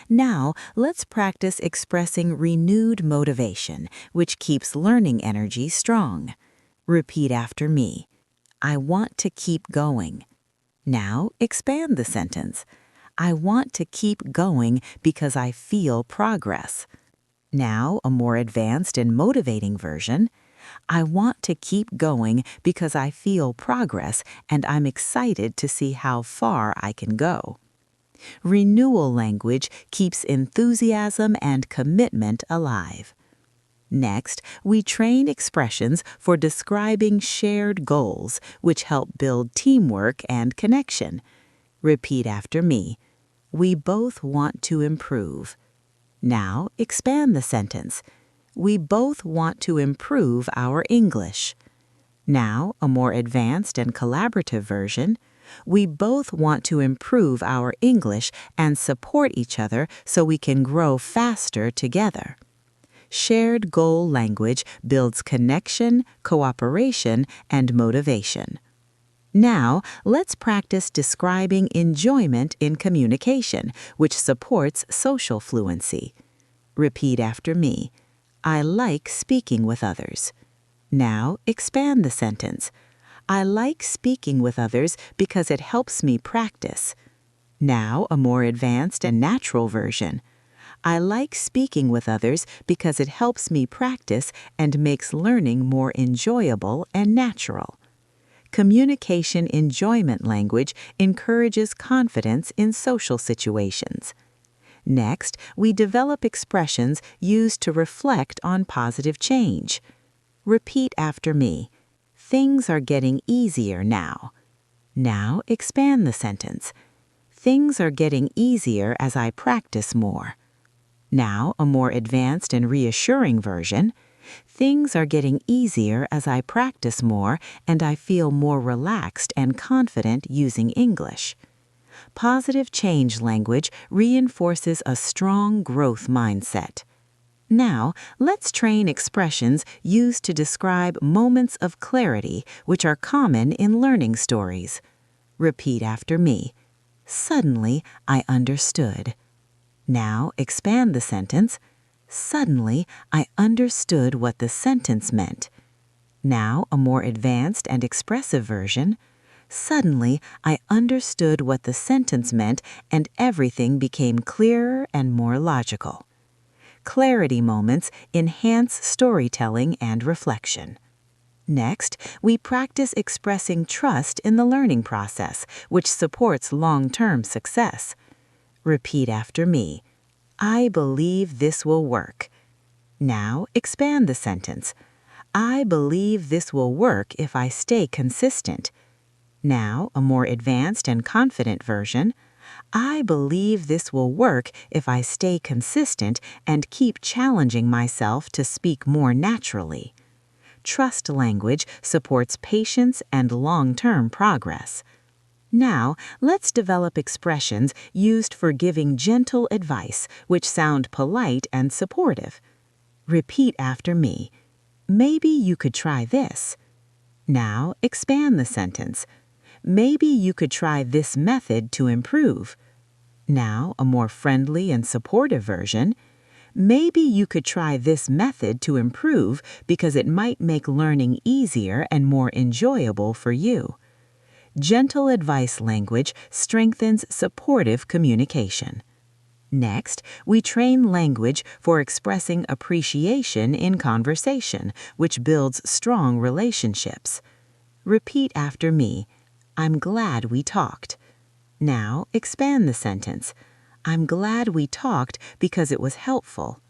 B: Now, let's practice expressing renewed motivation, which keeps learning energy strong. Repeat after me. I want to keep going. Now, expand the sentence. I want to keep going because I feel progress. Now, a more advanced and motivating version. I want to keep going because I feel progress and I'm excited to see how far I can go. Renewal language keeps enthusiasm and commitment alive. Next, we train expressions for describing shared goals, which help build teamwork and connection. Repeat after me. We both want to improve. Now, expand the sentence. We both want to improve our English. Now, a more advanced and collaborative version. We both want to improve our English and support each other so we can grow faster together. Shared goal language builds connection, cooperation, and motivation. Now, let's practice describing enjoyment in communication, which supports social fluency. Repeat after me. I like speaking with others. Now, expand the sentence. I like speaking with others because it helps me practice. Now, a more advanced and natural version. I like speaking with others because it helps me practice and makes learning more enjoyable and natural. Communication enjoyment language encourages confidence in social situations. Next, we develop expressions used to reflect on positive change. Repeat after me. Things are getting easier now. Now, expand the sentence. Things are getting easier as I practice more. Now, a more advanced and reassuring version. Things are getting easier as I practice more and I feel more relaxed and confident using English. Positive change language reinforces a strong growth mindset. Now, let's train expressions used to describe moments of clarity which are common in learning stories. Repeat after me. Suddenly, I understood. Now, expand the sentence. Suddenly, I understood what the sentence meant. Now, a more advanced and expressive version. Suddenly, I understood what the sentence meant and everything became clearer and more logical. Clarity moments enhance storytelling and reflection. Next, we practice expressing trust in the learning process, which supports long-term success. Repeat after me. I believe this will work. Now, expand the sentence. I believe this will work if I stay consistent. Now, a more advanced and confident version. I believe this will work if I stay consistent and keep challenging myself to speak more naturally. Trust language supports patience and long-term progress. Now, let's develop expressions used for giving gentle advice, which sound polite and supportive. Repeat after me. Maybe you could try this. Now, expand the sentence. Maybe you could try this method to improve. Now, a more friendly and supportive version. Maybe you could try this method to improve because it might make learning easier and more enjoyable for you. Gentle advice language strengthens supportive communication. Next, we train language for expressing appreciation in conversation, which builds strong relationships. Repeat after me. I'm glad we talked. Now, expand the sentence. I'm glad we talked because it was helpful.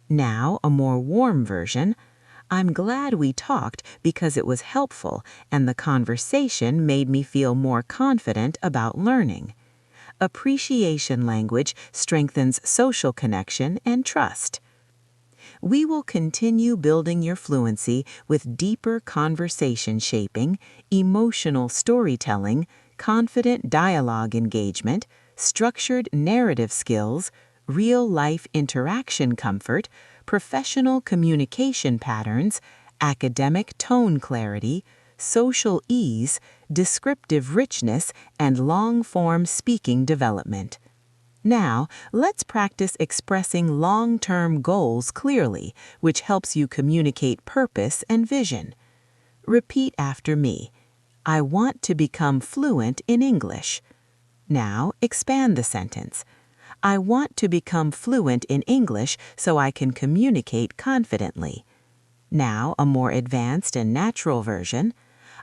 B: Now, a more warm version. I'm glad we talked because it was helpful and the conversation made me feel more confident about learning. Appreciation language strengthens social connection and trust. We will continue building your fluency with deeper conversation shaping, emotional storytelling, confident dialogue engagement, structured narrative skills, real-life interaction comfort, professional communication patterns, academic tone clarity, social ease, descriptive richness, and long-form speaking development. Now, let's practice expressing long-term goals clearly, which helps you communicate purpose and vision. Repeat after me. I want to become fluent in English. Now, expand the sentence. I want to become fluent in English so I can communicate confidently. Now, a more advanced and natural version.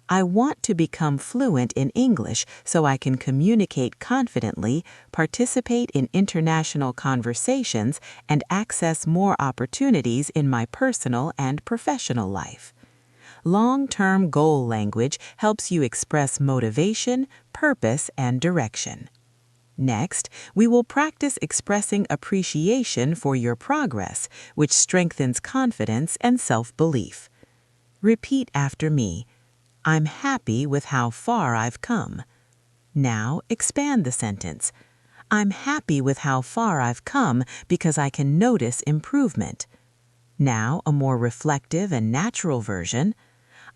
B: I want to become fluent in English so I can communicate confidently, participate in international conversations, and access more opportunities in my personal and professional life. Long-term goal language helps you express motivation, purpose, and direction. Next, we will practice expressing appreciation for your progress, which strengthens confidence and self-belief. Repeat after me. I'm happy with how far I've come. Now, expand the sentence. I'm happy with how far I've come because I can notice improvement. Now, a more reflective and natural version.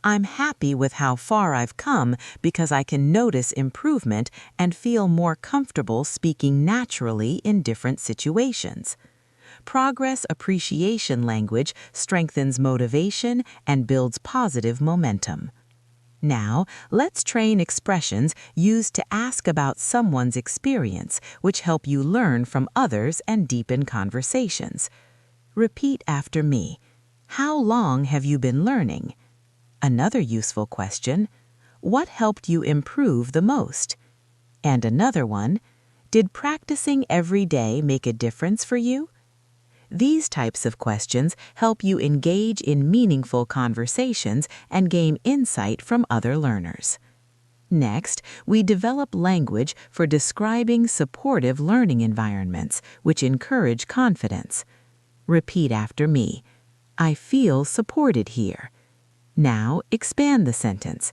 B: I'm happy with how far I've come because I can notice improvement and feel more comfortable speaking naturally in different situations. Progress appreciation language strengthens motivation and builds positive momentum. Now, let's train expressions used to ask about someone's experience, which help you learn from others and deepen conversations. Repeat after me. How long have you been learning? Another useful question. What helped you improve the most? And another one. Did practicing every day make a difference for you? These types of questions help you engage in meaningful conversations and gain insight from other learners. Next, we develop language for describing supportive learning environments, which encourage confidence. Repeat after me. I feel supported here. Now, expand the sentence.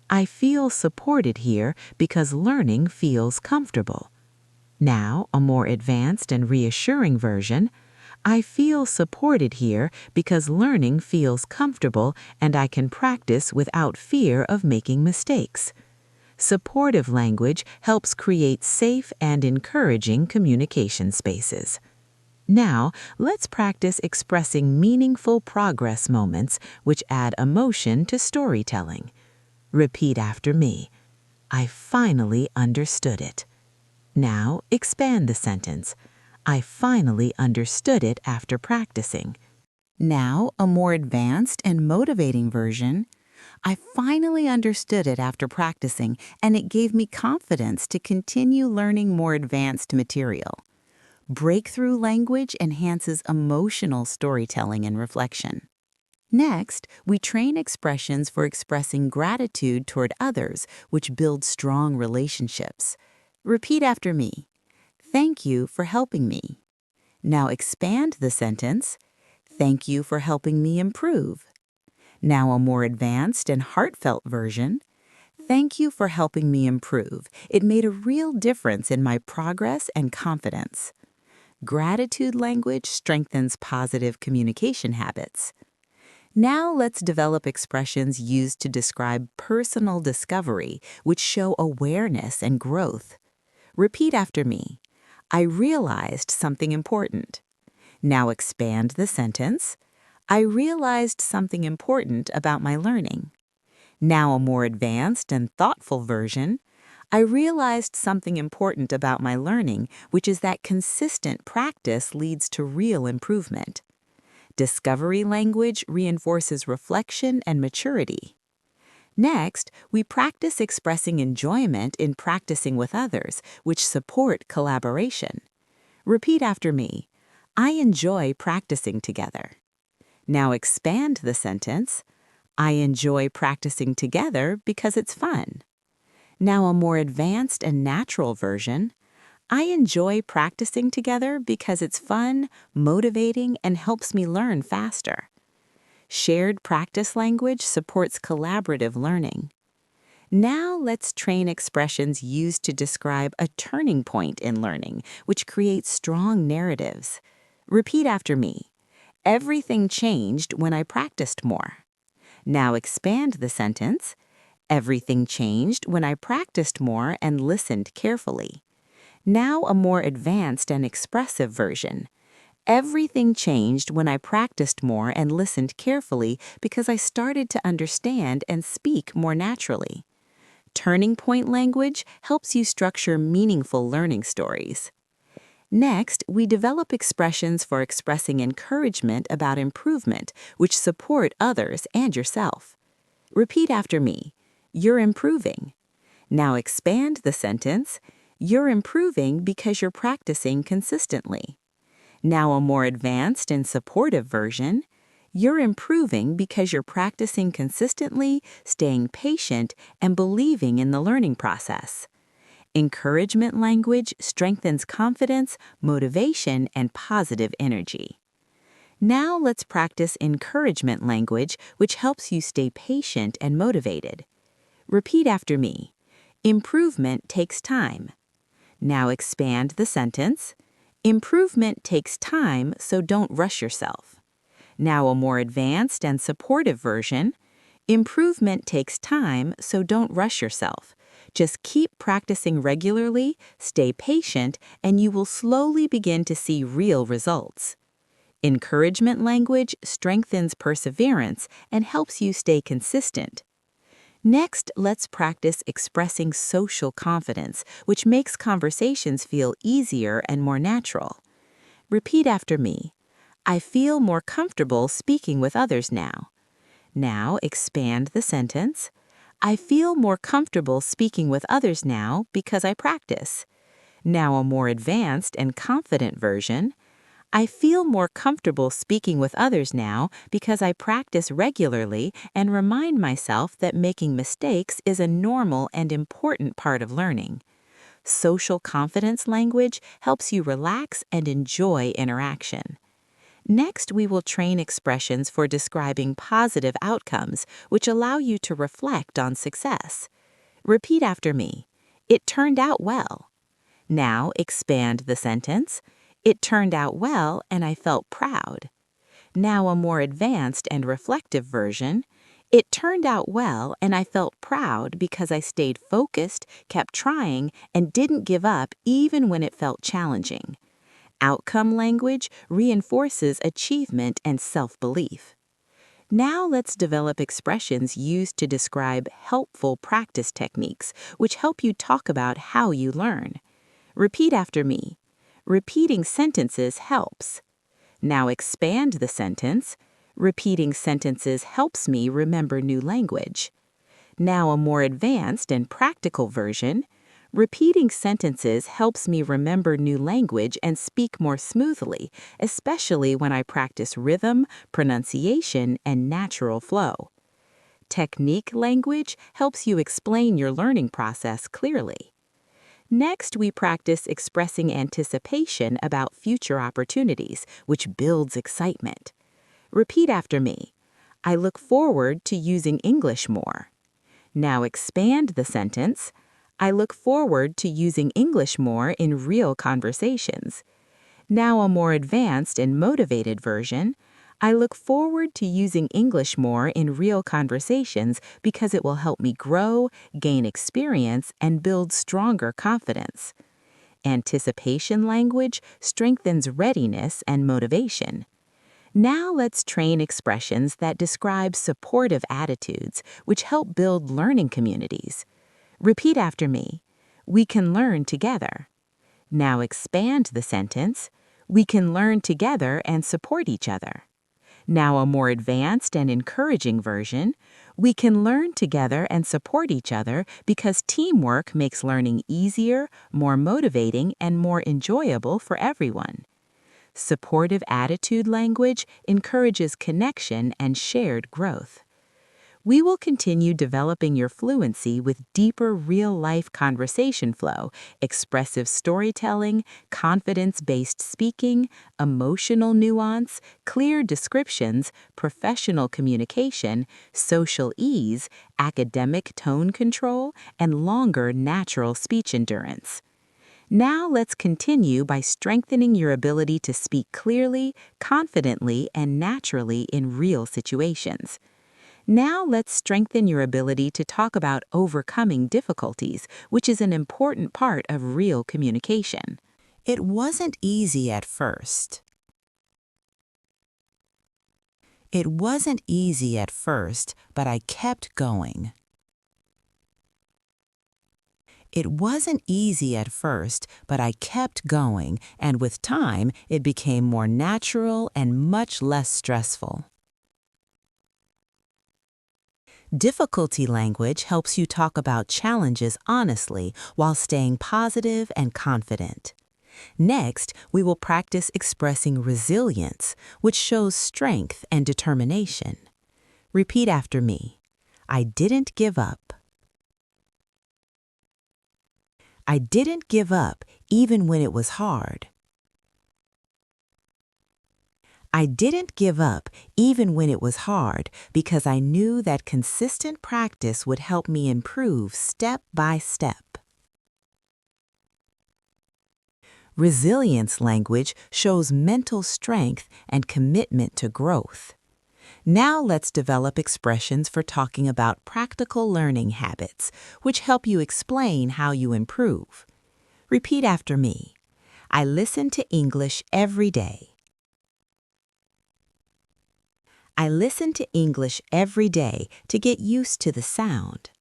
B: I feel supported here because learning feels comfortable. Now, a more advanced and reassuring version. I feel supported here because learning feels comfortable and I can practice without fear of making mistakes. Supportive language helps create safe and encouraging communication spaces. Now, let's practice expressing meaningful progress moments which add emotion to storytelling. Repeat after me. I finally understood it. Now, expand the sentence. I finally understood it after practicing. Now, a more advanced and motivating version. I finally understood it after practicing, and it gave me confidence to continue learning more advanced material. Breakthrough language enhances emotional storytelling and reflection. Next, we train expressions for expressing gratitude toward others, which build strong relationships. Repeat after me. Thank you for helping me. Now expand the sentence. Thank you for helping me improve. Now a more advanced and heartfelt version. Thank you for helping me improve. It made a real difference in my progress and confidence. Gratitude language strengthens positive communication habits. Now let's develop expressions used to describe personal discovery, which show awareness and growth. Repeat after me. I realized something important. Now expand the sentence. I realized something important about my learning. Now a more advanced and thoughtful version. I realized something important about my learning, which is that consistent practice leads to real improvement. Discovery language reinforces reflection and maturity. Next, we practice expressing enjoyment in practicing with others, which support collaboration. Repeat after me. I enjoy practicing together. Now expand the sentence. I enjoy practicing together because it's fun. Now a more advanced and natural version. I enjoy practicing together because it's fun, motivating, and helps me learn faster. Shared practice language supports collaborative learning. Now let's train expressions used to describe a turning point in learning, which creates strong narratives. Repeat after me. Everything changed when I practiced more. Now expand the sentence. Everything changed when I practiced more and listened carefully. Now a more advanced and expressive version. Everything changed when I practiced more and listened carefully because I started to understand and speak more naturally. Turning point language helps you structure meaningful learning stories. Next, we develop expressions for expressing encouragement about improvement, which support others and yourself. Repeat after me. You're improving. Now expand the sentence. You're improving because you're practicing consistently. Now a more advanced and supportive version. You're improving because you're practicing consistently, staying patient, and believing in the learning process. Encouragement language strengthens confidence, motivation, and positive energy. Now let's practice encouragement language, which helps you stay patient and motivated. Repeat after me. Improvement takes time. Now expand the sentence. Improvement takes time, so don't rush yourself. Now a more advanced and supportive version. Improvement takes time, so don't rush yourself. Just keep practicing regularly, stay patient, and you will slowly begin to see real results. Encouragement language strengthens perseverance and helps you stay consistent. Next, let's practice expressing social confidence, which makes conversations feel easier and more natural. Repeat after me. I feel more comfortable speaking with others now. Now expand the sentence. I feel more comfortable speaking with others now because I practice. Now a more advanced and confident version. I feel more comfortable speaking with others now because I practice regularly and remind myself that making mistakes is a normal and important part of learning. Social confidence language helps you relax and enjoy interaction. Next, we will train expressions for describing positive outcomes, which allow you to reflect on success. Repeat after me. It turned out well. Now expand the sentence. It turned out well and I felt proud. Now a more advanced and reflective version. It turned out well and I felt proud because I stayed focused, kept trying, and didn't give up even when it felt challenging. Outcome language reinforces achievement and self-belief. Now let's develop expressions used to describe helpful practice techniques, which help you talk about how you learn. Repeat after me. Repeating sentences helps. Now expand the sentence. Repeating sentences helps me remember new language. Now a more advanced and practical version. Repeating sentences helps me remember new language and speak more smoothly, especially when I practice rhythm, pronunciation, and natural flow. Technique language helps you explain your learning process clearly. Next, we practice expressing anticipation about future opportunities, which builds excitement. Repeat after me. I look forward to using English more. Now expand the sentence. I look forward to using English more in real conversations. Now a more advanced and motivated version. I look forward to using English more in real conversations because it will help me grow, gain experience, and build stronger confidence. Anticipation language strengthens readiness and motivation. Now let's train expressions that describe supportive attitudes, which help build learning communities. Repeat after me. We can learn together. Now expand the sentence. We can learn together and support each other. Now a more advanced and encouraging version. We can learn together and support each other because teamwork makes learning easier, more motivating, and more enjoyable for everyone. Supportive attitude language encourages connection and shared growth. We will continue developing your fluency with deeper real-life conversation flow, expressive storytelling, confidence-based speaking, emotional nuance, clear descriptions, professional communication, social ease, academic tone control, and longer natural speech endurance. Now let's continue by strengthening your ability to speak clearly, confidently, and naturally in real situations. Now let's strengthen your ability to talk about overcoming difficulties, which is an important part of real communication.
A: It wasn't easy at first. It wasn't easy at first, but I kept going. It wasn't easy at first, but I kept going, and with time, it became more natural and much less stressful. Difficulty language helps you talk about challenges honestly while staying positive and confident. Next, we will practice expressing resilience, which shows strength and determination. Repeat after me. I didn't give up. I didn't give up even when it was hard. I didn't give up even when it was hard because I knew that consistent practice would help me improve step by step. Resilience language shows mental strength and commitment to growth. Now let's develop expressions for talking about practical learning habits, which help you explain how you improve. Repeat after me. I listen to English every day. I listen to English every day to get used to the sound.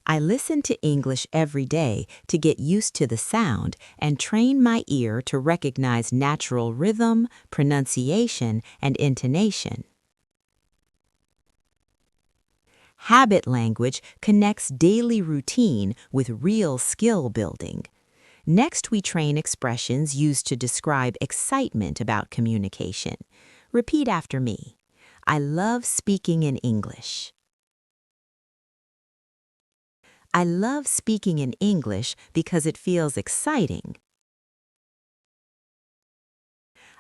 A: I listen to English every day to get used to the sound and train my ear to recognize natural rhythm, pronunciation, and intonation. Habit language connects daily routine with real skill building. Next, we train expressions used to describe excitement about communication. Repeat after me. I love speaking in English. I love speaking in English because it feels exciting.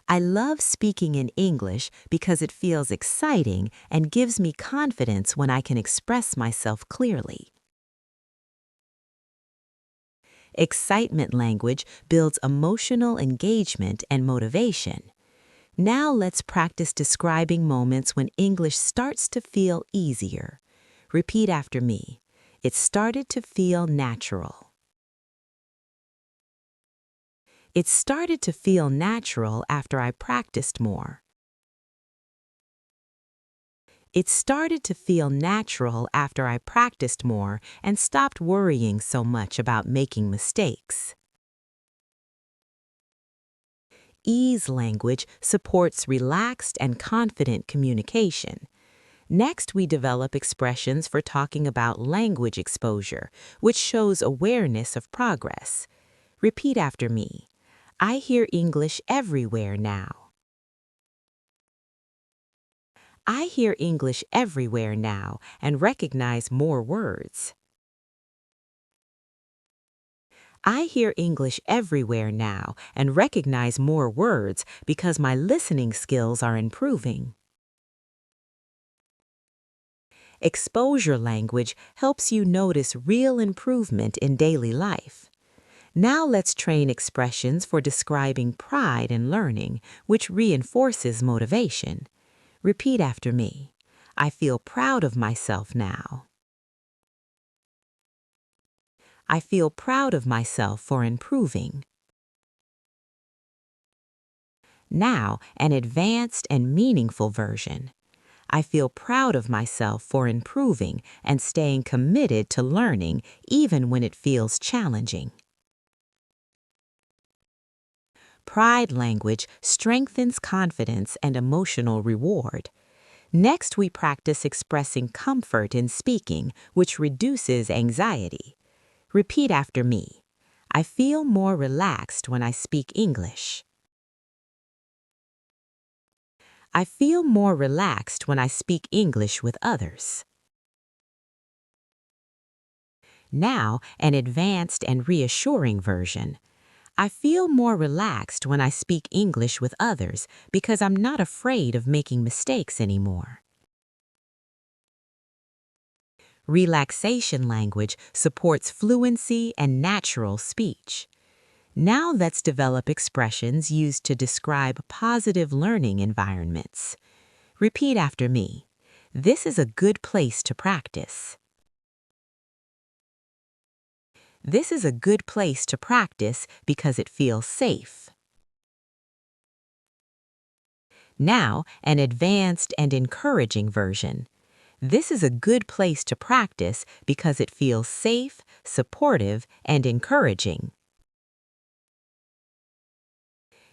A: I love speaking in English because it feels exciting and gives me confidence when I can express myself clearly. Excitement language builds emotional engagement and motivation. Now let's practice describing moments when English starts to feel easier. Repeat after me. It started to feel natural. It started to feel natural after I practiced more. It started to feel natural after I practiced more and stopped worrying so much about making mistakes. Ease language supports relaxed and confident communication. Next, we develop expressions for talking about language exposure, which shows awareness of progress. Repeat after me. I hear English everywhere now. I hear English everywhere now and recognize more words. I hear English everywhere now and recognize more words because my listening skills are improving. Exposure language helps you notice real improvement in daily life. Now let's train expressions for describing pride in learning, which reinforces motivation. Repeat after me. I feel proud of myself now. I feel proud of myself for improving. Now, an advanced and meaningful version. I feel proud of myself for improving and staying committed to learning even when it feels challenging. Pride language strengthens confidence and emotional reward. Next, we practice expressing comfort in speaking, which reduces anxiety. Repeat after me. I feel more relaxed when I speak English.
B: I feel more relaxed when I speak English with others. Now, an advanced and reassuring version. I feel more relaxed when I speak English with others because I'm not afraid of making mistakes anymore. Relaxation language supports fluency and natural speech. Now let's develop expressions used to describe positive learning environments. Repeat after me. This is a good place to practice. This is a good place to practice because it feels safe. Now, an advanced and encouraging version. This is a good place to practice because it feels safe, supportive, and encouraging.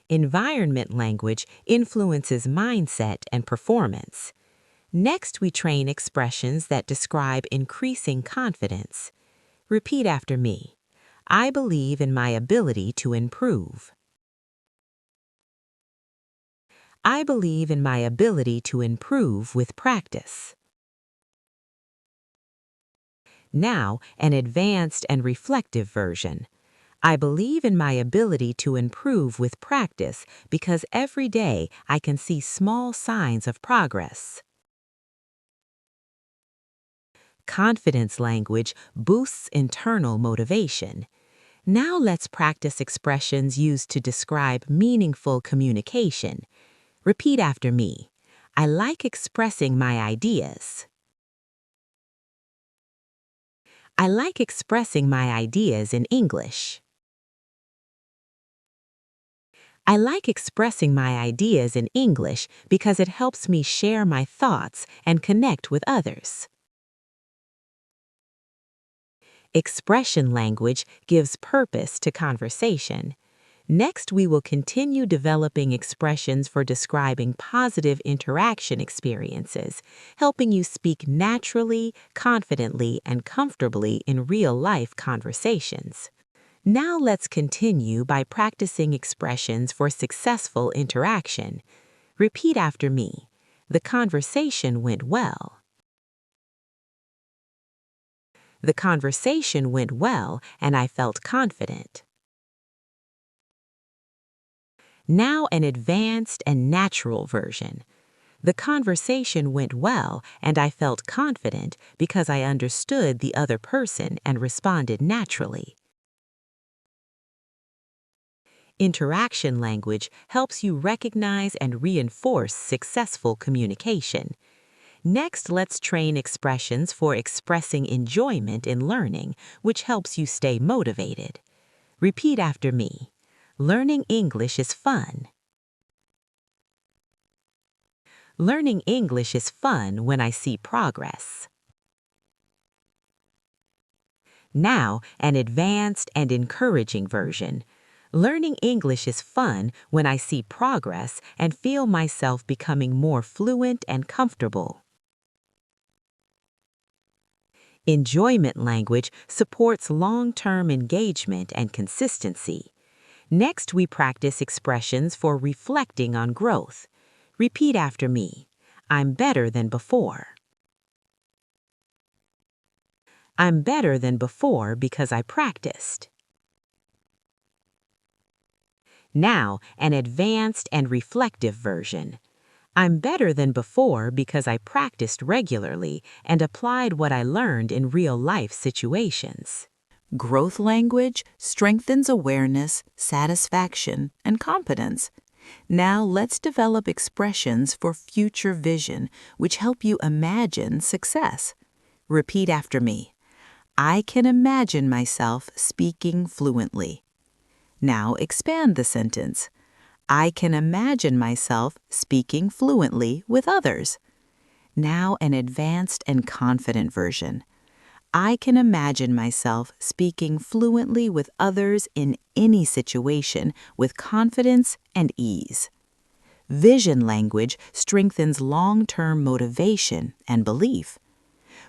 B: Environment language influences mindset and performance. Next, we train expressions that describe increasing confidence. Repeat after me. I believe in my ability to improve. I believe in my ability to improve with practice. Now, an advanced and reflective version. I believe in my ability to improve with practice because every day I can see small signs of progress. Confidence language boosts internal motivation. Now let's practice expressions used to describe meaningful communication. Repeat after me. I like expressing my ideas. I like expressing my ideas in English. I like expressing my ideas in English because it helps me share my thoughts and connect with others. Expression language gives purpose to conversation. Next, we will continue developing expressions for describing positive interaction experiences, helping you speak naturally, confidently, and comfortably in real-life conversations. Now let's continue by practicing expressions for successful interaction. Repeat after me. The conversation went well. The conversation went well and I felt confident. Now an advanced and natural version. The conversation went well and I felt confident because I understood the other person and responded naturally. Interaction language helps you recognize and reinforce successful communication. Next, let's train expressions for expressing enjoyment in learning, which helps you stay motivated. Repeat after me. Learning English is fun. Learning English is fun when I see progress. Now, an advanced and encouraging version. Learning English is fun when I see progress and feel myself becoming more fluent and comfortable. Enjoyment language supports long-term engagement and consistency. Next, we practice expressions for reflecting on growth. Repeat after me. I'm better than before. I'm better than before because I practiced. Now, an advanced and reflective version. I'm better than before because I practiced regularly and applied what I learned in real-life situations.
A: Growth language strengthens awareness, satisfaction, and competence. Now let's develop expressions for future vision, which help you imagine success. Repeat after me. I can imagine myself speaking fluently. Now expand the sentence. I can imagine myself speaking fluently with others. Now an advanced and confident version. I can imagine myself speaking fluently with others in any situation with confidence and ease. Vision language strengthens long-term motivation and belief.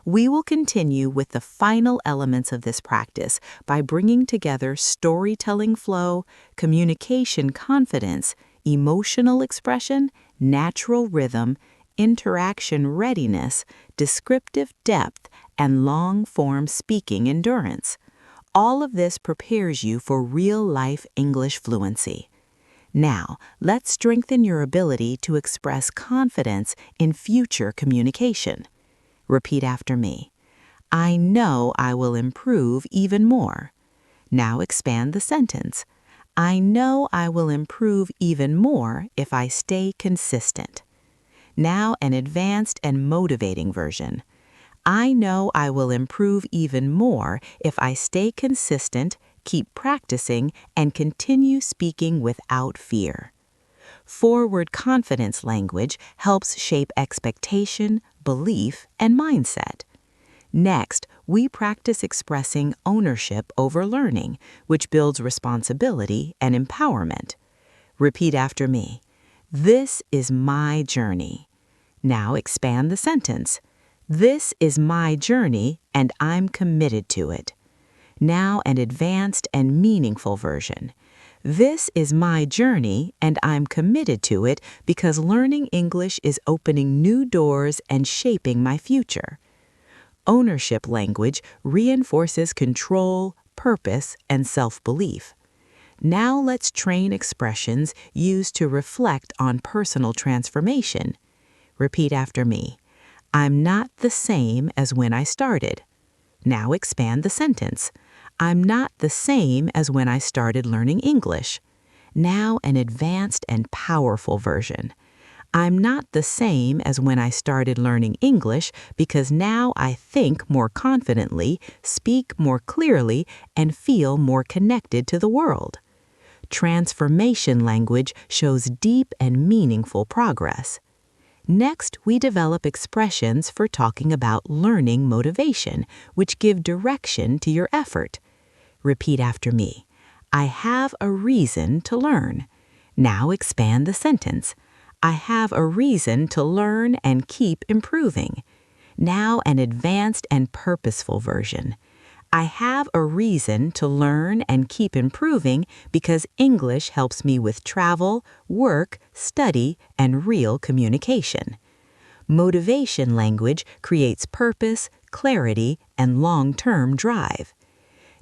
A: We will continue with the final elements of this practice by bringing together storytelling flow, communication confidence, emotional expression,
B: natural rhythm, interaction readiness, descriptive depth, and long-form speaking endurance. All of this prepares you for real-life English fluency. Now, let's strengthen your ability to express confidence in future communication. Repeat after me. I know I will improve even more. Now expand the sentence. I know I will improve even more if I stay consistent. Now an advanced and motivating version. I know I will improve even more if I stay consistent, keep practicing, and continue speaking without fear. Forward confidence language helps shape expectation, belief, and mindset. Next, we practice expressing ownership over learning, which builds responsibility and empowerment. Repeat after me. This is my journey. Now expand the sentence. This is my journey, and I'm committed to it. Now an advanced and meaningful version. This is my journey, and I'm committed to it because learning English is opening new doors and shaping my future. Ownership language reinforces control, purpose, and self-belief. Now let's train expressions used to reflect on personal transformation. Repeat after me. I'm not the same as when I started. Now expand the sentence. I'm not the same as when I started learning English. Now an advanced and powerful version. I'm not the same as when I started learning English because now I think more confidently, speak more clearly, and feel more connected to the world. Transformation language shows deep and meaningful progress. Next, we develop expressions for talking about learning motivation, which give direction to your effort. Repeat after me. I have a reason to learn. Now expand the sentence. I have a reason to learn and keep improving. Now an advanced and purposeful version. I have a reason to learn and keep improving because English helps me with travel, work, study, and real communication. Motivation language creates purpose, clarity, and long-term drive.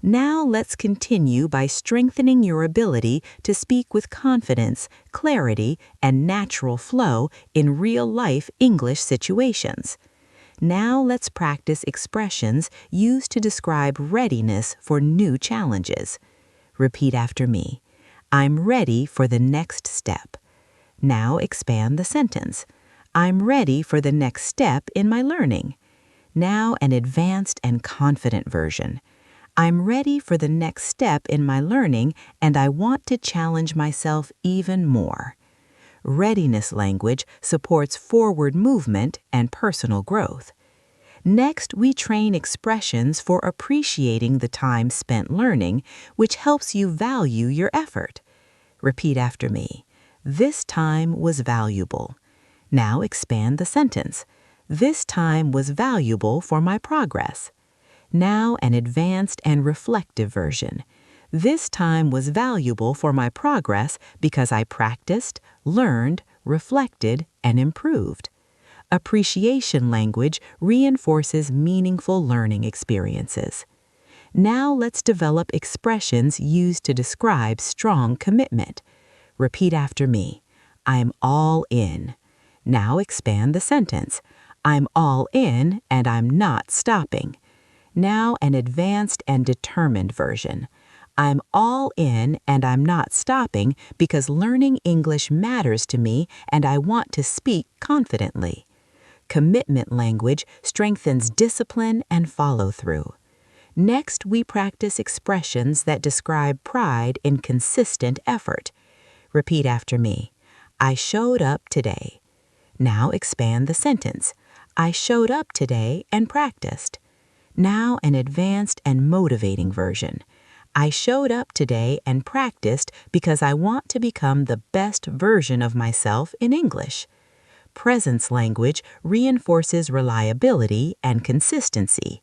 B: Now let's continue by strengthening your ability to speak with confidence, clarity, and natural flow in real-life English situations. Now let's practice expressions used to describe readiness for new challenges. Repeat after me. I'm ready for the next step. Now expand the sentence. I'm ready for the next step in my learning. Now an advanced and confident version. I'm ready for the next step in my learning and I want to challenge myself even more. Readiness language supports forward movement and personal growth. Next, we train expressions for appreciating the time spent learning, which helps you value your effort. Repeat after me. This time was valuable. Now expand the sentence. This time was valuable for my progress. Now an advanced and reflective version. This time was valuable for my progress because I practiced, learned, reflected, and improved. Appreciation language reinforces meaningful learning experiences. Now let's develop expressions used to describe strong commitment. Repeat after me. I'm all in. Now expand the sentence. I'm all in and I'm not stopping. Now an advanced and determined version. I'm all in and I'm not stopping because learning English matters to me and I want to speak confidently. Commitment language strengthens discipline and follow-through. Next, we practice expressions that describe pride in consistent effort. Repeat after me. I showed up today. Now expand the sentence. I showed up today and practiced. Now an advanced and motivating version. I showed up today and practiced because I want to become the best version of myself in English. Presence language reinforces reliability and consistency.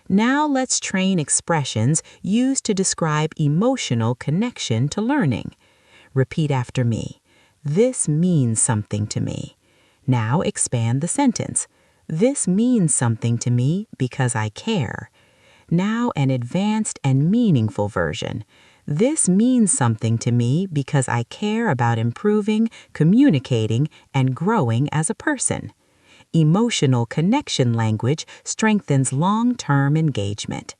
B: Now let's train expressions used to describe emotional connection to learning. Repeat after me. This means something to me. Now expand the sentence. This means something to me because I care. Now an advanced and meaningful version. This means something to me because I care about improving, communicating, and growing as a person. Emotional connection language strengthens long-term engagement.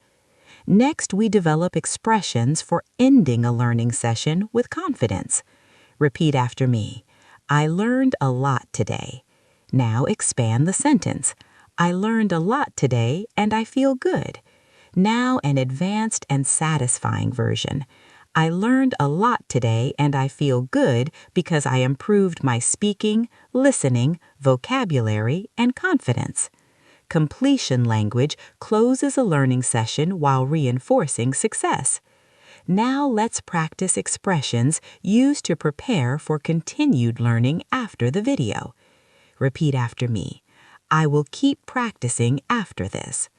B: Next, we develop expressions for ending a learning session with confidence. Repeat after me. I learned a lot today. Now expand the sentence. I learned a lot today and I feel good. Now an advanced and satisfying version. I learned a lot today and I feel good because I improved my speaking, listening, vocabulary, and confidence. Completion language closes a learning session while reinforcing success. Now let's practice expressions used to prepare for continued learning after the video. Repeat after me. I will keep practicing after this.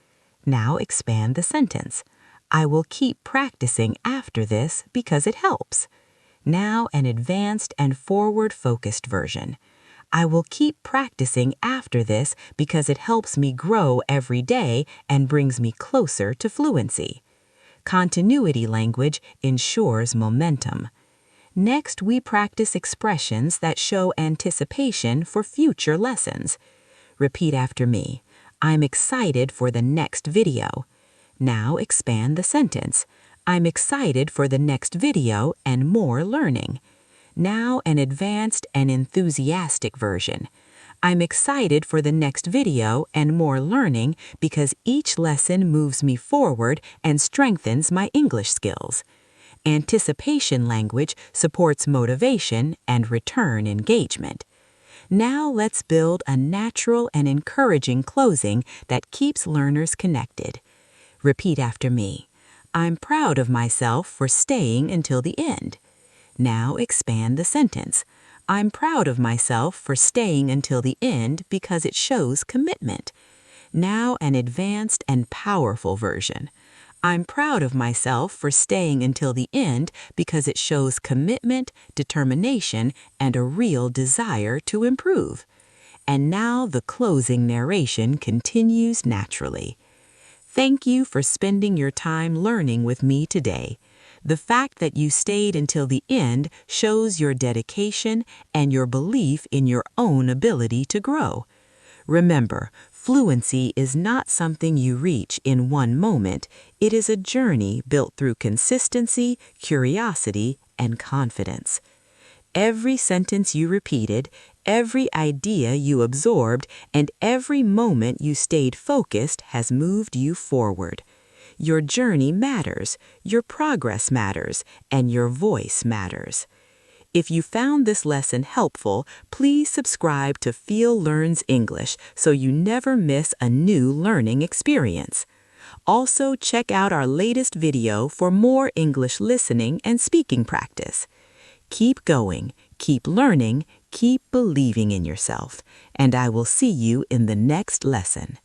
B: Now expand the sentence. I will keep practicing after this because it helps. Now an advanced and forward-focused version. I will keep practicing after this because it helps me grow every day and brings me closer to fluency. Continuity language ensures momentum. Next, we practice expressions that show anticipation for future lessons. Repeat after me. I'm excited for the next video. Now expand the sentence. I'm excited for the next video and more learning. Now an advanced and enthusiastic version. I'm excited for the next video and more learning because each lesson moves me forward and strengthens my English skills. Anticipation language supports motivation and return engagement. Now let's build a natural and encouraging closing that keeps learners connected. Repeat after me. I'm proud of myself for staying until the end. Now expand the sentence. I'm proud of myself for staying until the end because it shows commitment. Now an advanced and powerful version. I'm proud of myself for staying until the end because it shows commitment, determination, and a real desire to improve. And now the closing narration continues naturally. Thank you for spending your time learning with me today. The fact that you stayed until the end shows your dedication and your belief in your own ability to grow. Remember, fluency is not something you reach in one moment. It is a journey built through consistency, curiosity, and confidence. Every sentence you repeated, every idea you absorbed, and every moment you stayed focused has moved you forward. Your journey matters, your progress matters, and your voice matters. If you found this lesson helpful, please subscribe to Feel Learns English so you never miss a new learning experience. Also, check out our latest video for more English listening and speaking practice. Keep going, keep learning, keep believing in yourself, and I will see you in the next lesson.